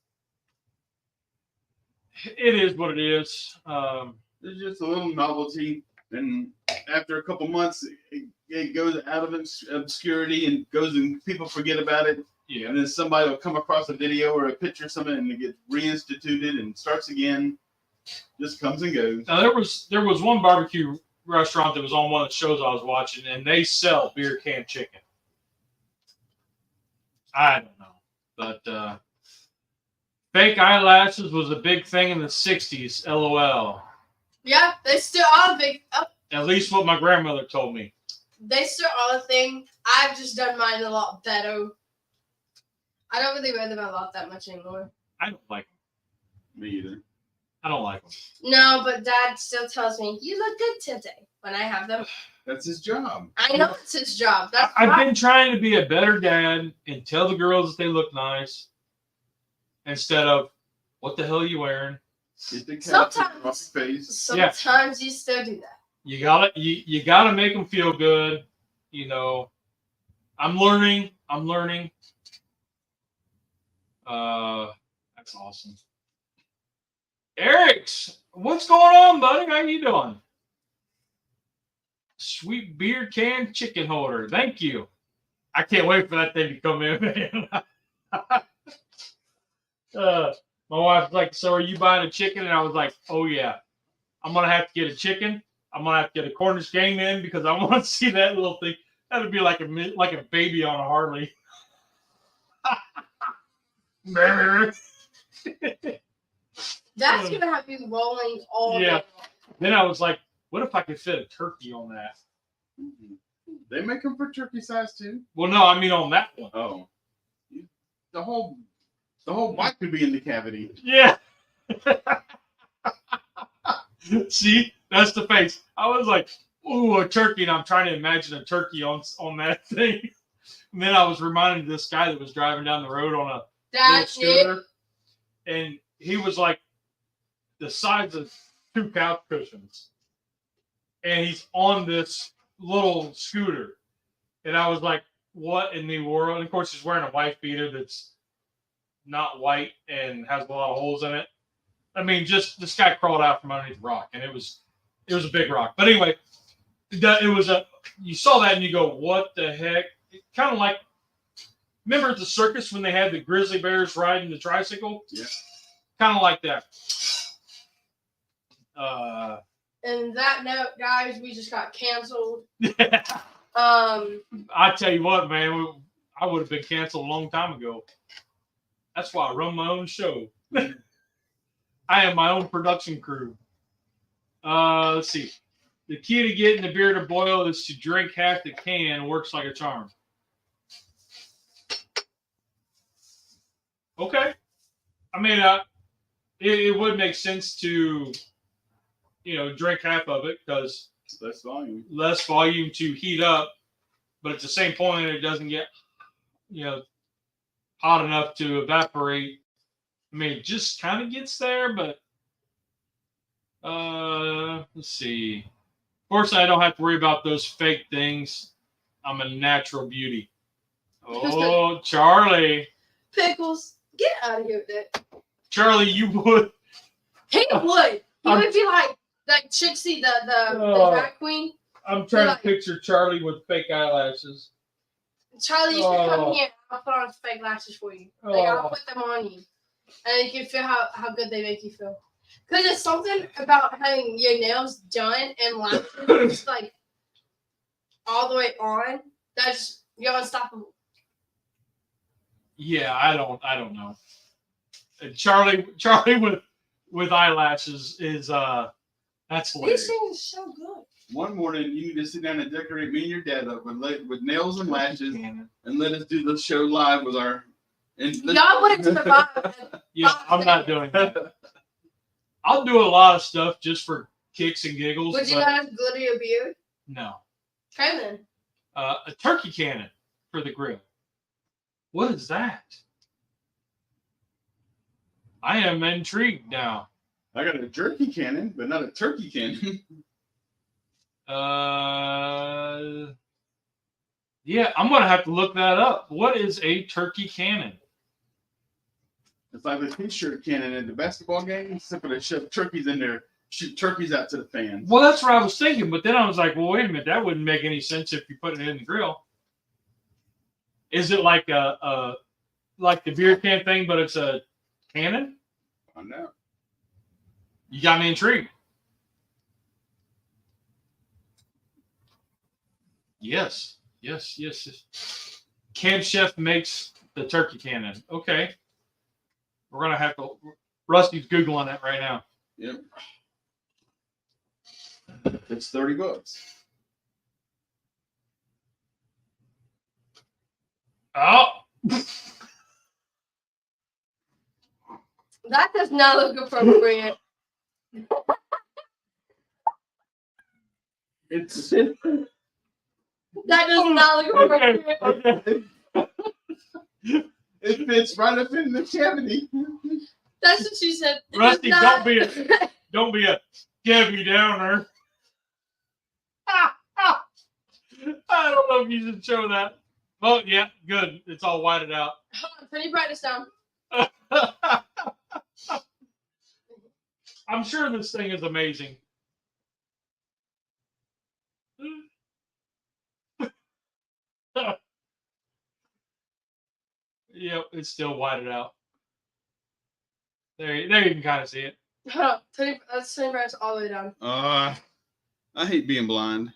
it is what it is. It's just a little novelty, and after a couple months, it goes out of obscurity and goes and people forget about it. Yeah. And then somebody will come across a video or a picture of something and it gets reinstituted and starts again. Just comes and goes. Now there was one barbecue restaurant that was on one of the shows I was watching, and they sell beer can chicken. I don't know, but fake eyelashes was a big thing in the 60s. LOL. Yeah, they still are big. At least what my grandmother told me. They still are a thing. I've just done mine a lot better. I don't really wear them a lot that much anymore. I don't like them. Me either. I don't like them. No, but Dad still tells me, "You look good today," when I have them. That's his job. I know it's his job. That's I've been trying to be a better dad and tell the girls that they look nice instead of, "What the hell are you wearing?" Get the cat Sometimes- off your face. Sometimes you still do that. You gotta make them feel good. I'm learning. That's awesome. Eric's, what's going on, buddy? How you doing? Sweet beer can chicken holder. Thank you. I can't wait for that thing to come in, man. My wife's like, "So are you buying a chicken?" And I was like, "Oh yeah, I'm gonna have to get a chicken. I'm gonna have to get a Cornish game in because I want to see that little thing." That'd be like a baby on a Harley. That's gonna have you rolling all Yeah. day. Then I was like, what if I could fit a turkey on that? They make them for turkey size too. Well, no, I mean on that one. Oh, the whole bike could be in the cavity. Yeah. See, that's the face. I was like, ooh, a turkey, and I'm trying to imagine a turkey on that thing. And then I was reminded of this guy that was driving down the road on a little That's it. scooter, and he was like the size of 2 couch cushions, and he's on this little scooter, and I was like, what in the world? And of course, he's wearing a wife beater that's not white and has a lot of holes in it. I mean, just this guy crawled out from underneath the rock, and it was a big rock. But anyway, you saw that and you go, what the heck? Kind of like, remember at the circus when they had the grizzly bears riding the tricycle? Yeah. Kind of like that. And that note, guys, we just got canceled. I tell you what, man, I would have been canceled a long time ago. That's why I run my own show. I am my own production crew. Let's see. The key to getting the beer to boil is to drink half the can. Works like a charm. Okay. I mean, it would make sense to, drink half of it because Less volume to heat up, but at the same point, it doesn't get, hot enough to evaporate. I mean, it just kind of gets there, but let's see. Fortunately, I don't have to worry about those fake things. I'm a natural beauty. Oh, Charlie. Pickles, get out of here with that. Charlie, you would. He would. He would be like Trixie, the drag queen. I'm trying Like- to picture Charlie with fake eyelashes. Charlie, you should come here. I'll put on fake lashes for you. I'll put them on you. And you can feel how good they make you feel. Because there's something about having your nails done and lashes like all the way on. That's you're unstoppable. Yeah, I don't know. Charlie with eyelashes is that's hilarious. These things are so good. One morning, you need to sit down and decorate me and your dad up with nails and lashes, and let us do the show live with our. Y'all wouldn't survive. Yeah, I'm not doing that. I'll do a lot of stuff just for kicks and giggles. Would you but guys glitter your beard? no. Okay then. A turkey cannon for the grill. What is that? I am intrigued now. I got a jerky cannon, but not a turkey cannon. Yeah, I'm gonna have to look that up. What is a turkey cannon? It's like the t-shirt cannon at the basketball game, except for they shove turkeys in there, shoot turkeys out to the fans. Well, that's what I was thinking, but then I was like, well, wait a minute, that wouldn't make any sense if you put it in the grill. Is it like like the beer can thing, but it's a cannon? I know. You got me intrigued. Yes. Camp Chef makes the turkey cannon. Okay. We're going to have to... Rusty's Googling it right now. Yep. It's $30. Oh! That does not look appropriate. It's That does not look appropriate. Okay. it fits right up in the cavity. That's what she said. It Rusty, does not- don't be a Debbie Downer. I don't know if you should show that. Oh, yeah, good. It's all whited out. Hold on, can you write this down? I'm sure this thing is amazing. Yep, it's still whited out. There you can kind of see it. Hold on. Let's turn it all the way down. I hate being blind.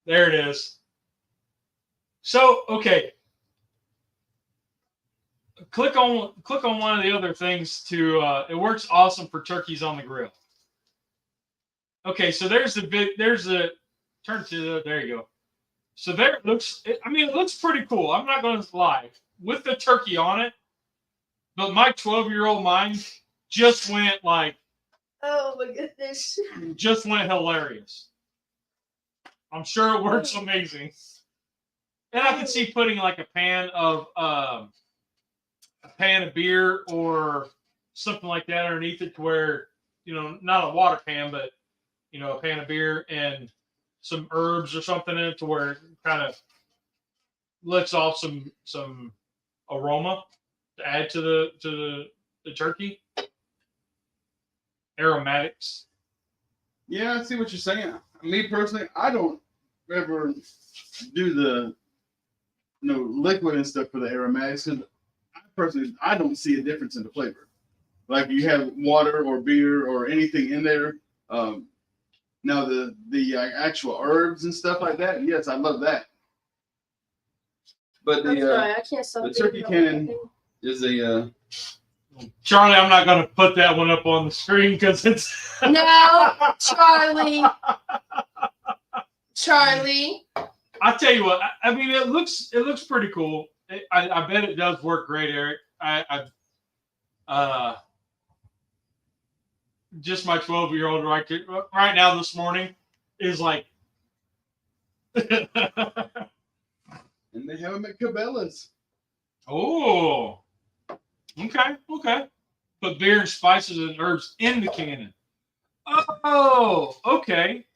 There it is. So, okay. Click on one of the other things to it works awesome for turkeys on the grill. Okay, so there's the turn to the, there you go. So there it looks, I mean, it looks pretty cool. I'm not going to lie. With the turkey on it, but my 12-year-old mind just went like, Oh my goodness. just went hilarious. I'm sure it works amazing. And I could see putting like a pan of beer or something like that underneath it to where, you know, not a water pan, but, you know, a pan of beer and some herbs or something in it to where it kind of lets off some aroma to add to the turkey. Aromatics. Yeah, I see what you're saying. Me personally, I don't ever do the liquid and stuff for the aromatics because I don't see a difference in the flavor. Like you have water or beer or anything in there. Now the actual herbs and stuff like that, yes, I love that. But I'm sorry, I can't stop the turkey cannon is a Charlie, I'm not going to put that one up on the screen because it's No, Charlie. Charlie. I tell you what, I mean, it looks pretty cool. I bet it does work great, Eric. Just my 12-year-old right now this morning is like, and they have them at Cabela's. oh, okay. Put beer and spices and herbs in the cannon. Oh, okay.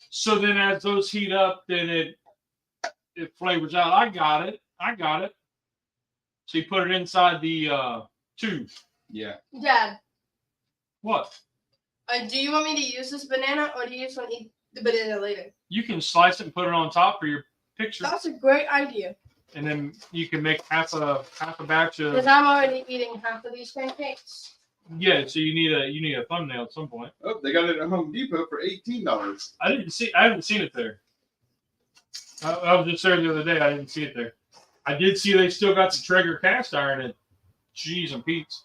So then as those heat up, then it flavors out. I got it. So you put it inside the tube. Yeah. Dad, What? do you want me to use this banana or do you just want to eat the banana later? You can slice it and put it on top for your picture, That's a great idea. and then you can make half a batch of. Because I'm already eating half of these pancakes. Yeah, so you need a thumbnail at some point. Oh, they got it at Home Depot for $18. I haven't seen it there. I was just there the other day. I didn't see it there. I did see they still got the Traeger cast iron in. Jeez and Pete's.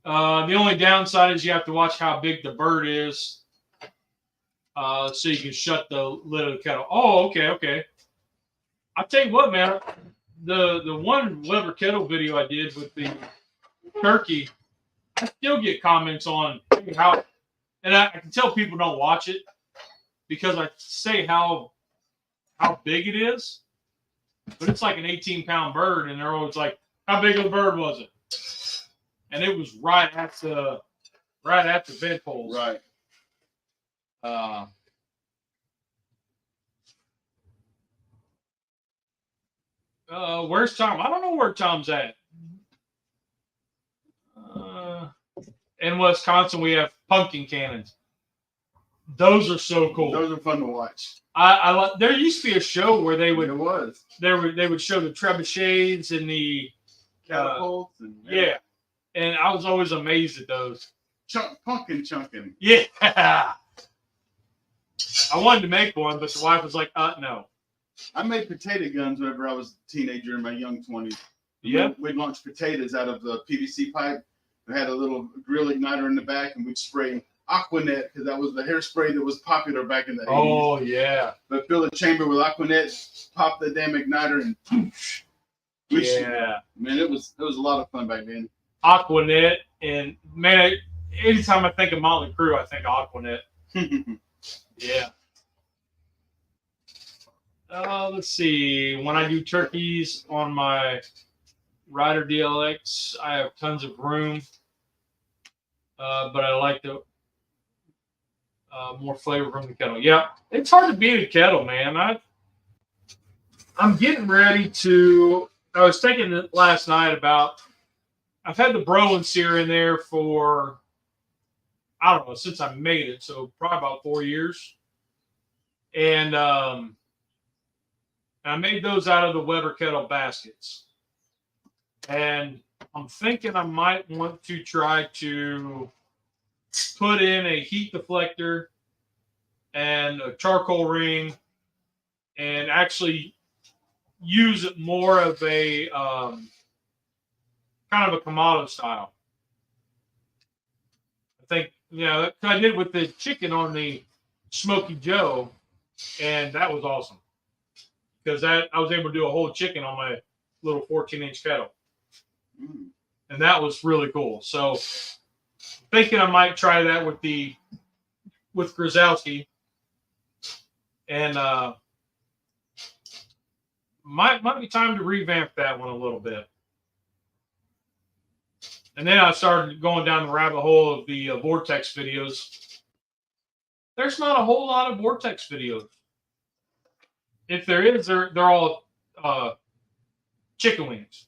The only downside is you have to watch how big the bird is, so you can shut the lid of the kettle. Oh, okay. I'll tell you what, man. The one Weber kettle video I did with the turkey, I still get comments on how, and I can tell people don't watch it because I say how big it is, but it's like an 18-pound bird, and they're always like, "How big of a bird was it?" And it was right at the bedpoles. Right. Where's Tom? I don't know where Tom's at. In Wisconsin, we have pumpkin cannons. Those are so cool. Those are fun to watch. There used to be a show where they would It was. show the trebuchets and the Catapults and yeah, and I was always amazed at those. Pumpkin chunking. Yeah, I wanted to make one, but the wife was like, no. I made potato guns whenever I was a teenager in my young 20s. Yeah. We'd launch potatoes out of the PVC pipe. We had a little grill igniter in the back, and we'd spray Aquanet because that was the hairspray that was popular back in the 80s. Oh yeah. But fill the chamber with Aquanet, pop the damn igniter, and poof. Yeah. Man, it was a lot of fun back then. Aquanet, and man, anytime I think of Motley Crue, I think of Aquanet. Yeah. Let's see. When I do turkeys on my Rider DLX, I have tons of room, but I like the more flavor from the kettle. Yeah, it's hard to beat a kettle, man. I'm getting ready to. I was thinking last night about. I've had the Bro and Sear in there for I don't know since I made it, so probably about 4 years, and I made those out of the Weber kettle baskets. And I'm thinking I might want to try to put in a heat deflector and a charcoal ring and actually use it more of a kind of a Kamado style. I think, I did with the chicken on the Smoky Joe, and that was awesome. Because I was able to do a whole chicken on my little 14-inch kettle. Mm. And that was really cool. So thinking I might try that with Grzowski. And might be time to revamp that one a little bit. And then I started going down the rabbit hole of the Vortex videos. There's not a whole lot of Vortex videos. If there is, they're all chicken wings.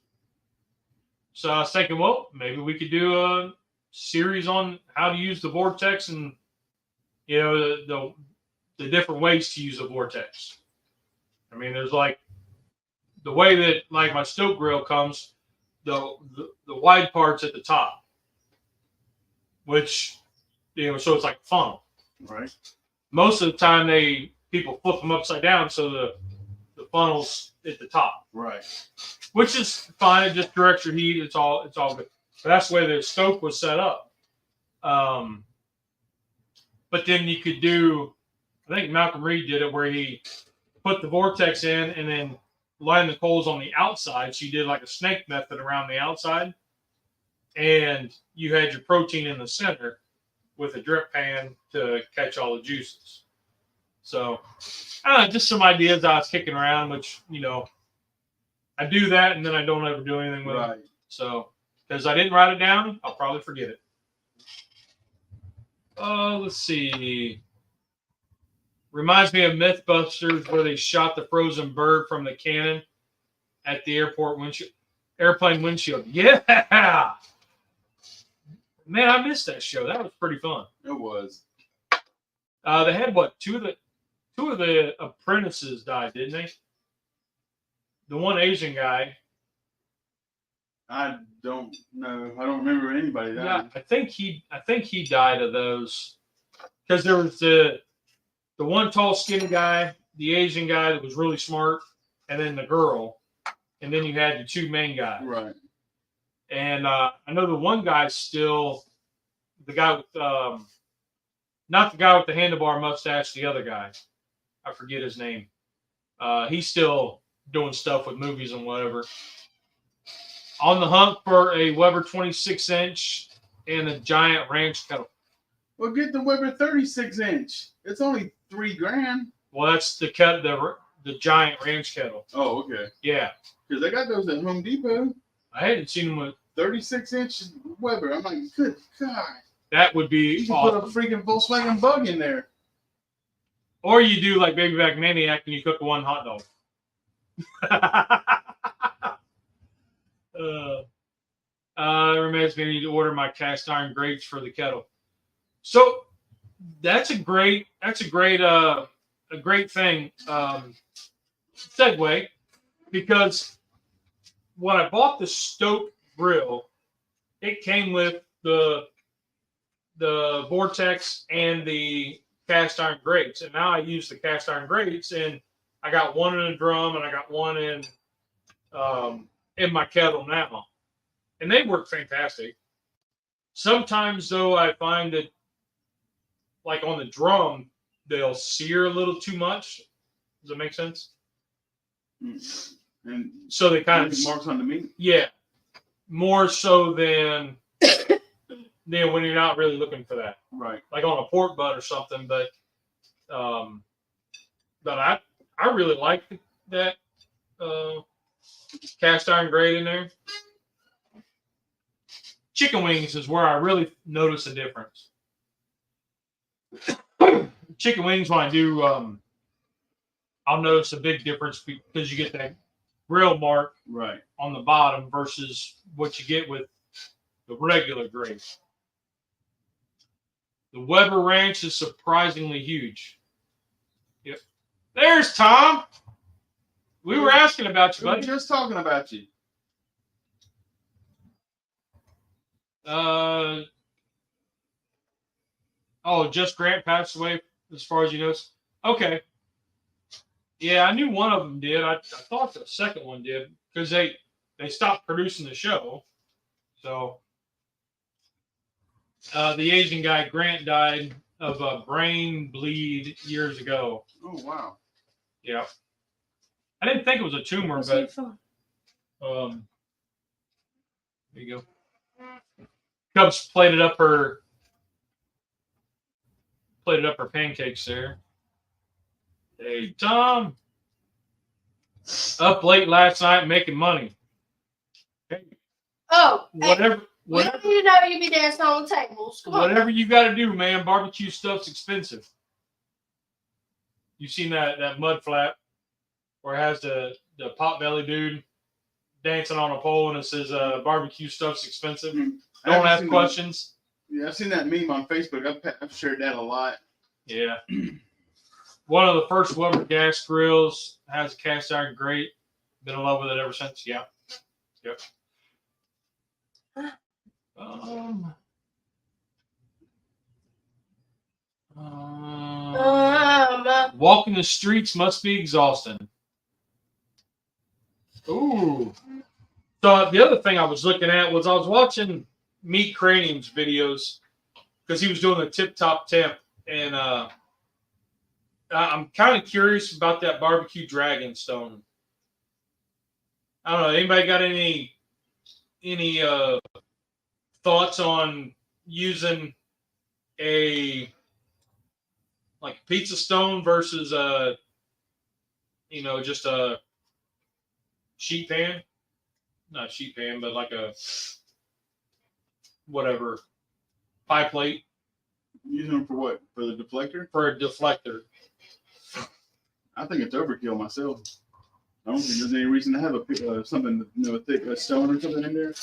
So I was thinking, well, maybe we could do a series on how to use the Vortex and, the different ways to use the Vortex. I mean, there's like the way that like my stove grill comes, the wide part's at the top, which, so it's like a funnel. Right. Most of the time people flip them upside down so the funnel's at the top. Right. Which is fine. It just directs your heat. It's all good. But that's the way the stove was set up. But then you could do, I think Malcolm Reed did it where he put the Vortex in and then lined the coals on the outside. So you did like a snake method around the outside. And you had your protein in the center with a drip pan to catch all the juices. So, just some ideas I was kicking around, which, I do that and then I don't ever do anything with it. So, because I didn't write it down, I'll probably forget it. Let's see. Reminds me of Mythbusters where they shot the frozen bird from the cannon at the airplane windshield. Yeah! Man, I missed that show. That was pretty fun. It was. They had two of the apprentices died, didn't they? The one Asian guy. I don't know. I don't remember anybody dying. Yeah, I think he died of those because there was the one tall, skinny guy, the Asian guy that was really smart, and then the girl, and then you had the two main guys. Right. And I know the one guy's still the guy with not the guy with the handlebar mustache, the other guy. I forget his name. He's still doing stuff with movies and whatever. On the hunt for a Weber 26-inch and a giant ranch kettle. Well, get the Weber 36-inch. It's only $3,000. Well, that's the giant ranch kettle. Oh, okay. Yeah. Because they got those at Home Depot. I hadn't seen them with 36-inch Weber. I'm like, good God. that would be You can awesome. put a freaking Volkswagen Bug in there. Or you do like Baby Back Maniac and you cook one hot dog. Reminds me I need to order my cast iron grates for the kettle. So that's a great thing. Segue, because when I bought the Stoke grill, it came with the Vortex and the cast iron grates, and now I use the cast iron grates, and I got one in a drum and I got one in my kettle now, and they work fantastic. Sometimes though, I find that like on the drum, they'll sear a little too much. Does that make sense? And So they kind of marks on the meat. Yeah, more so than when you're not really looking for that, Right. like on a pork butt or something. But I really like that cast iron grate in there. Chicken wings is where I really notice a difference. Chicken wings, when I do, I'll notice a big difference because you get that grill mark Right. on the bottom versus what you get with the regular grate. The Weber Ranch is surprisingly huge. Yep. There's Tom. We were asking about you, We were buddy. just talking about you. Oh, just Grant passed away as far as you know. Okay. Yeah, I knew one of them did. I thought the second one did because they stopped producing the show. So the Asian guy Grant died of a brain bleed years ago. Oh wow. Yeah, I didn't think it was a tumor, What's but your phone? there you go. Cubs plated up her pancakes there. Hey Tom, up late last night making money. Hey, Oh, hey, whatever. we don't need to know you be dancing on the tables. Come on. Whatever you got to do, man. Barbecue stuff's expensive. You seen that mud flap where it has the potbelly dude dancing on a pole and it says barbecue stuff's expensive. I Don't haven't ask seen questions. Yeah, I've seen that meme on Facebook. I've shared that a lot. Yeah. One of the first Weber gas grills has a cast iron grate. Been in love with it ever since. Yeah. Yep. Walking the streets must be exhausting. Ooh. So the other thing I was looking at was I was watching Meat Cranium's videos because he was doing the tip top temp, and I'm kind of curious about that barbecue dragon stone. I don't know. Anybody got any thoughts on using a like pizza stone versus just a sheet pan? Not sheet pan, but like a whatever pie plate Using them for what? For the deflector? for a deflector. I think it's overkill myself. I don't think there's any reason to have something, a thick stone or something in there.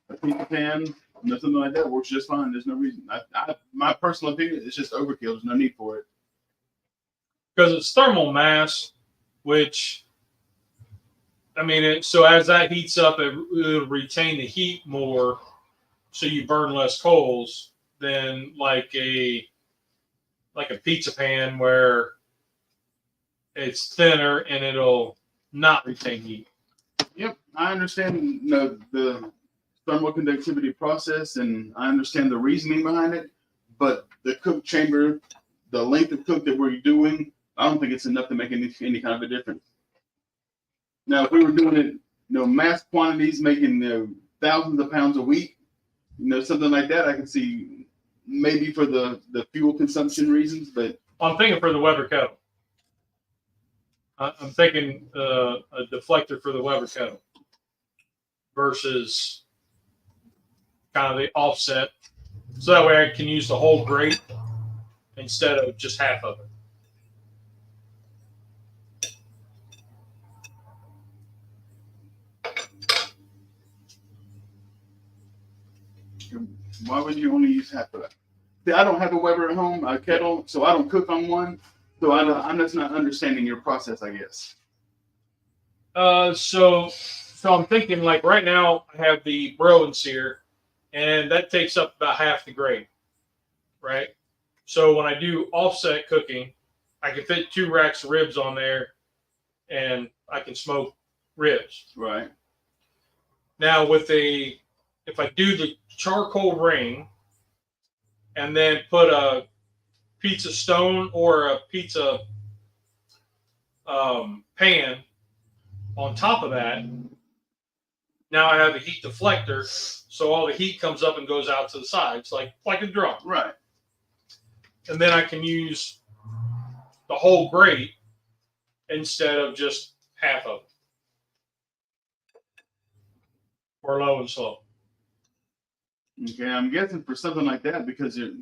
A pizza pan, something like that works just fine. There's no reason. My personal opinion, it's just overkill. There's no need for it. Because it's thermal mass, which, I mean, so as that heats up, it'll retain the heat more, so you burn less coals than like a pizza pan where it's thinner and it'll not retain heat. Yep, I understand the thermal conductivity process, and I understand the reasoning behind it. But the cook chamber, the length of cook that we're doing, I don't think it's enough to make any kind of a difference. Now, if we were doing it, mass quantities, making thousands of pounds a week, something like that, I can see maybe for the fuel consumption reasons. But I'm thinking for the Weber kettle. I'm thinking a deflector for the Weber kettle versus kind of the offset, so that way I can use the whole grate instead of just half of it. why would you only use half of that? See, I don't have a Weber at home, a kettle, so I don't cook on one. So I'm just not understanding your process, I guess. So I'm thinking, like, right now I have the broil and sear, and that takes up about half the grate, right? So when I do offset cooking, I can fit 2 racks of ribs on there, and I can smoke ribs. Right. Now if I do the charcoal ring and then put a pizza stone or a pizza pan on top of that, now I have a heat deflector, so all the heat comes up and goes out to the sides, like a drum. Right. And then I can use the whole grate instead of just half of it. Or low and slow. Okay, I'm guessing for something like that, because the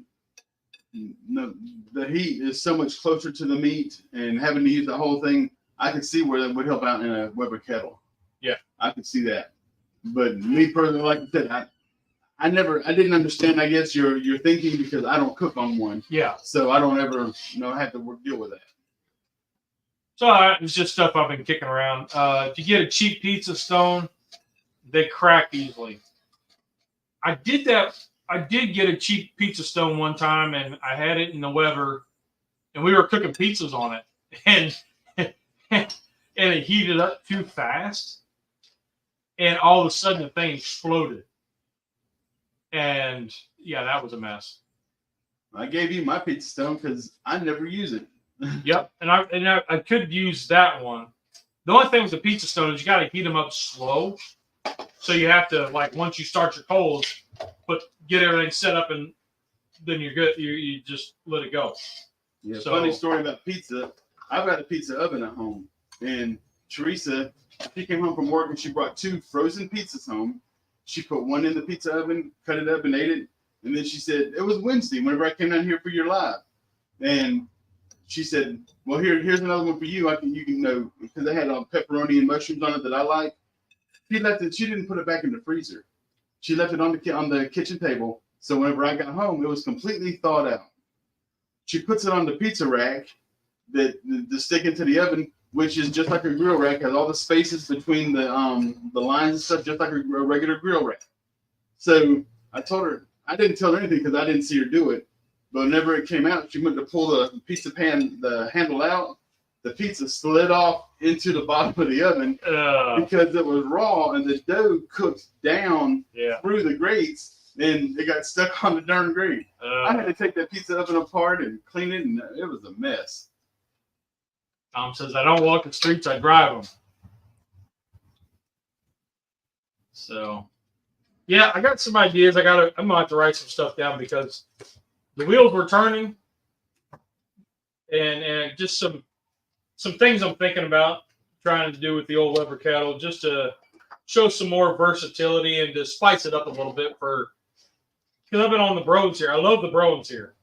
heat is so much closer to the meat, and having to use the whole thing, I could see where that would help out in a Weber kettle. Yeah, I could see that. But me personally, like I said, I didn't understand, I guess, your thinking, because I don't cook on one. Yeah. So I don't ever have to deal with that. So it's just stuff I've been kicking around. If you get a cheap pizza stone, they crack easily. I did get a cheap pizza stone one time, and I had it in the Weber, and we were cooking pizzas on it, and and it heated up too fast, and all of a sudden the thing exploded. And yeah, that was a mess. I gave you my pizza stone because I never use it. Yep, and I could use that one. The only thing with the pizza stone is you got to heat them up slow. So you have to, like, once you start your coals, get everything set up, and then you're good. You just let it go. Yeah. So, funny story about pizza. I've got a pizza oven at home, and Teresa, she came home from work and she brought 2 frozen pizzas home. She put one in the pizza oven, cut it up, and ate it. And then she said it was Wednesday whenever I came down here for your live, and she said, "Well, here's another one for you. You can know because they had pepperoni and mushrooms on it that I like." She left it. She didn't put it back in the freezer. She left it on the kitchen table. So whenever I got home, it was completely thawed out. She puts it on the pizza rack that stick into the oven, which is just like a grill rack, has all the spaces between the lines and stuff, just like a regular grill rack. So I told her, I didn't tell her anything because I didn't see her do it. But whenever it came out, she went to pull the pizza pan, the handle out. The pizza slid off into the bottom of the oven because it was raw and the dough cooked down through the grates and it got stuck on the darn grate. I had to take that pizza oven apart and clean it, and it was a mess. Tom says, I don't walk the streets, I drive them. So, yeah, I got some ideas. I'm going to have to write some stuff down because the wheels were turning and just some things I'm thinking about trying to do with the old Weber kettle just to show some more versatility and to spice it up a little bit because I've been on the Brones here. I love the Brones here.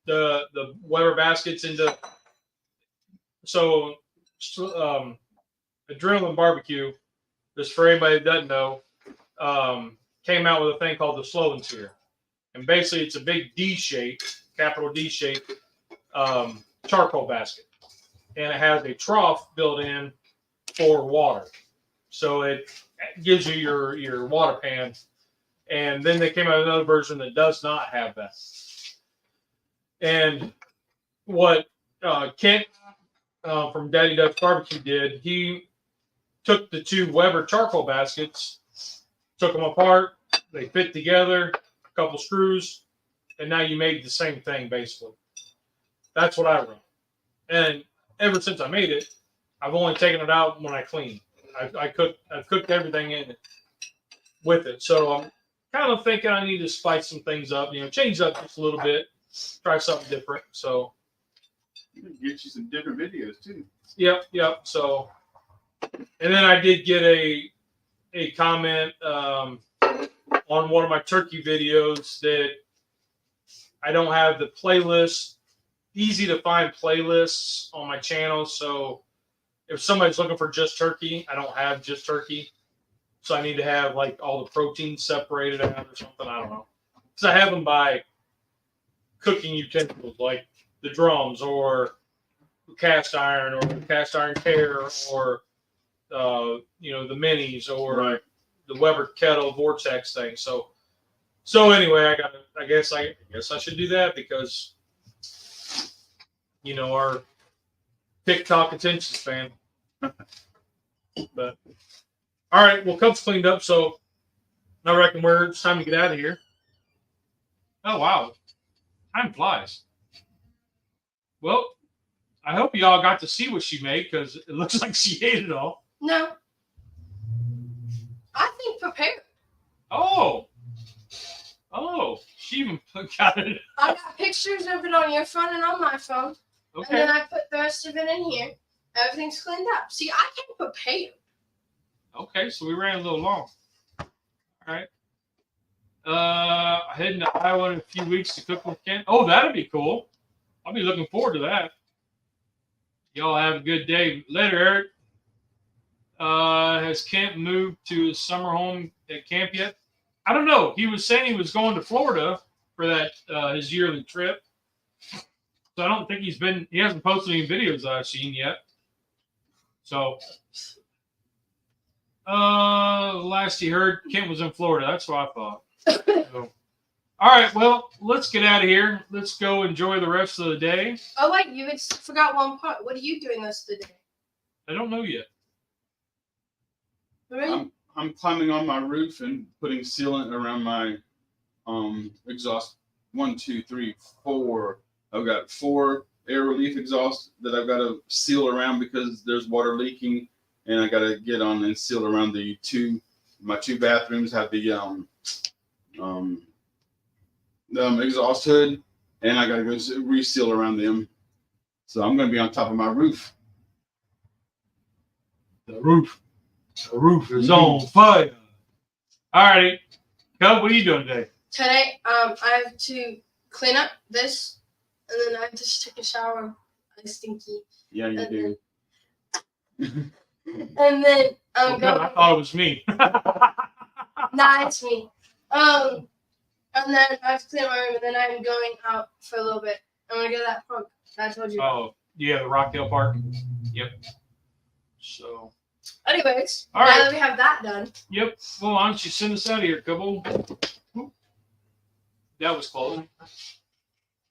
The Weber baskets into Adrenaline Barbecue, just for anybody that doesn't know, came out with a thing called the Slow and Sear. And basically it's a big D shape, capital D shape charcoal basket. And it has a trough built in for water. So it gives you your water pan. And then they came out with another version that does not have that. And what Kent from Daddy Duck's Barbecue did, he took the 2 Weber charcoal baskets, took them apart, they fit together, a couple screws, and now you made the same thing basically. That's what I run. And ever since I made it, I've only taken it out when I clean. I've cooked everything in it with it. So I'm kind of thinking I need to spice some things up, change up just a little bit, try something different. So Get you some different videos too. Yep. So, and then I did get a comment on one of my turkey videos that I don't have the playlist, easy to find playlists on my channel. So if somebody's looking for just turkey, I don't have just turkey. So I need to have like all the proteins separated out or something. I don't know. Because I have them by cooking utensils like the drums or cast iron or cast iron tear or the minis or the Weber kettle vortex thing. So anyway, I guess I should do that because our TikTok attention span. But all right, well, Cup's cleaned up, so I reckon it's time to get out of here. Oh wow, time flies. Well, I hope you all got to see what she made because it looks like she ate it all. No. I think prepared. Oh, she even got it. I got pictures of it on your phone and on my phone. Okay. And then I put the rest of it in here. Everything's cleaned up. See, I can prepare. Okay, so we ran a little long. All right. Heading to Iowa in a few weeks to cook with Kent. Oh, that'd be cool. I'll be looking forward to that. Y'all have a good day. Later, Eric. Has Kent moved to his summer home at camp yet? I don't know. He was saying he was going to Florida for that his yearly trip. So I don't think he hasn't posted any videos that I've seen yet. So last he heard, Kent was in Florida. That's what I thought. So, all right, well, let's get out of here. Let's go enjoy the rest of the day. Oh, wait, you forgot one part. What are you doing this today? I don't know yet. Right? I'm climbing on my roof and putting sealant around my exhaust. 1, 2, 3, 4. I've got 4 air relief exhausts that I've got to seal around because there's water leaking, and I got to get on and seal around my 2 bathrooms have the exhaust hood, and I got to go reseal around them. So I'm going to be on top of my roof. The roof is on fire. Alrighty. Cub, what are you doing today? Today, I have to clean up this, and then I have to just take a shower. I'm stinky. Yeah, you And do. And then Oh, I'm God, going. I thought it was me. Nah, it's me. And then I have to clean up my room, and then I'm going out for a little bit. I'm gonna go to that park that I told you about. Oh, yeah, the Rockdale Park. Yep. So, Anyways, All now right. that we have that done, yep. Well, why don't you send us out of here, Cubbo? That was close.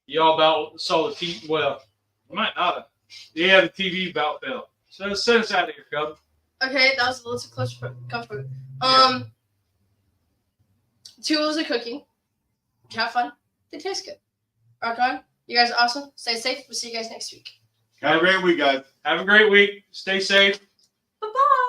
Y'all about saw the TV. Well, you might not have. Yeah, the TV about fell. So send us out of here, Cub. okay, that was a little too close for comfort. Yeah. Tools of cooking. Have fun. They taste good. Rock on. You guys are awesome. Stay safe. We'll see you guys next week. Have a great week, guys. Have a great week. Stay safe. Bye bye.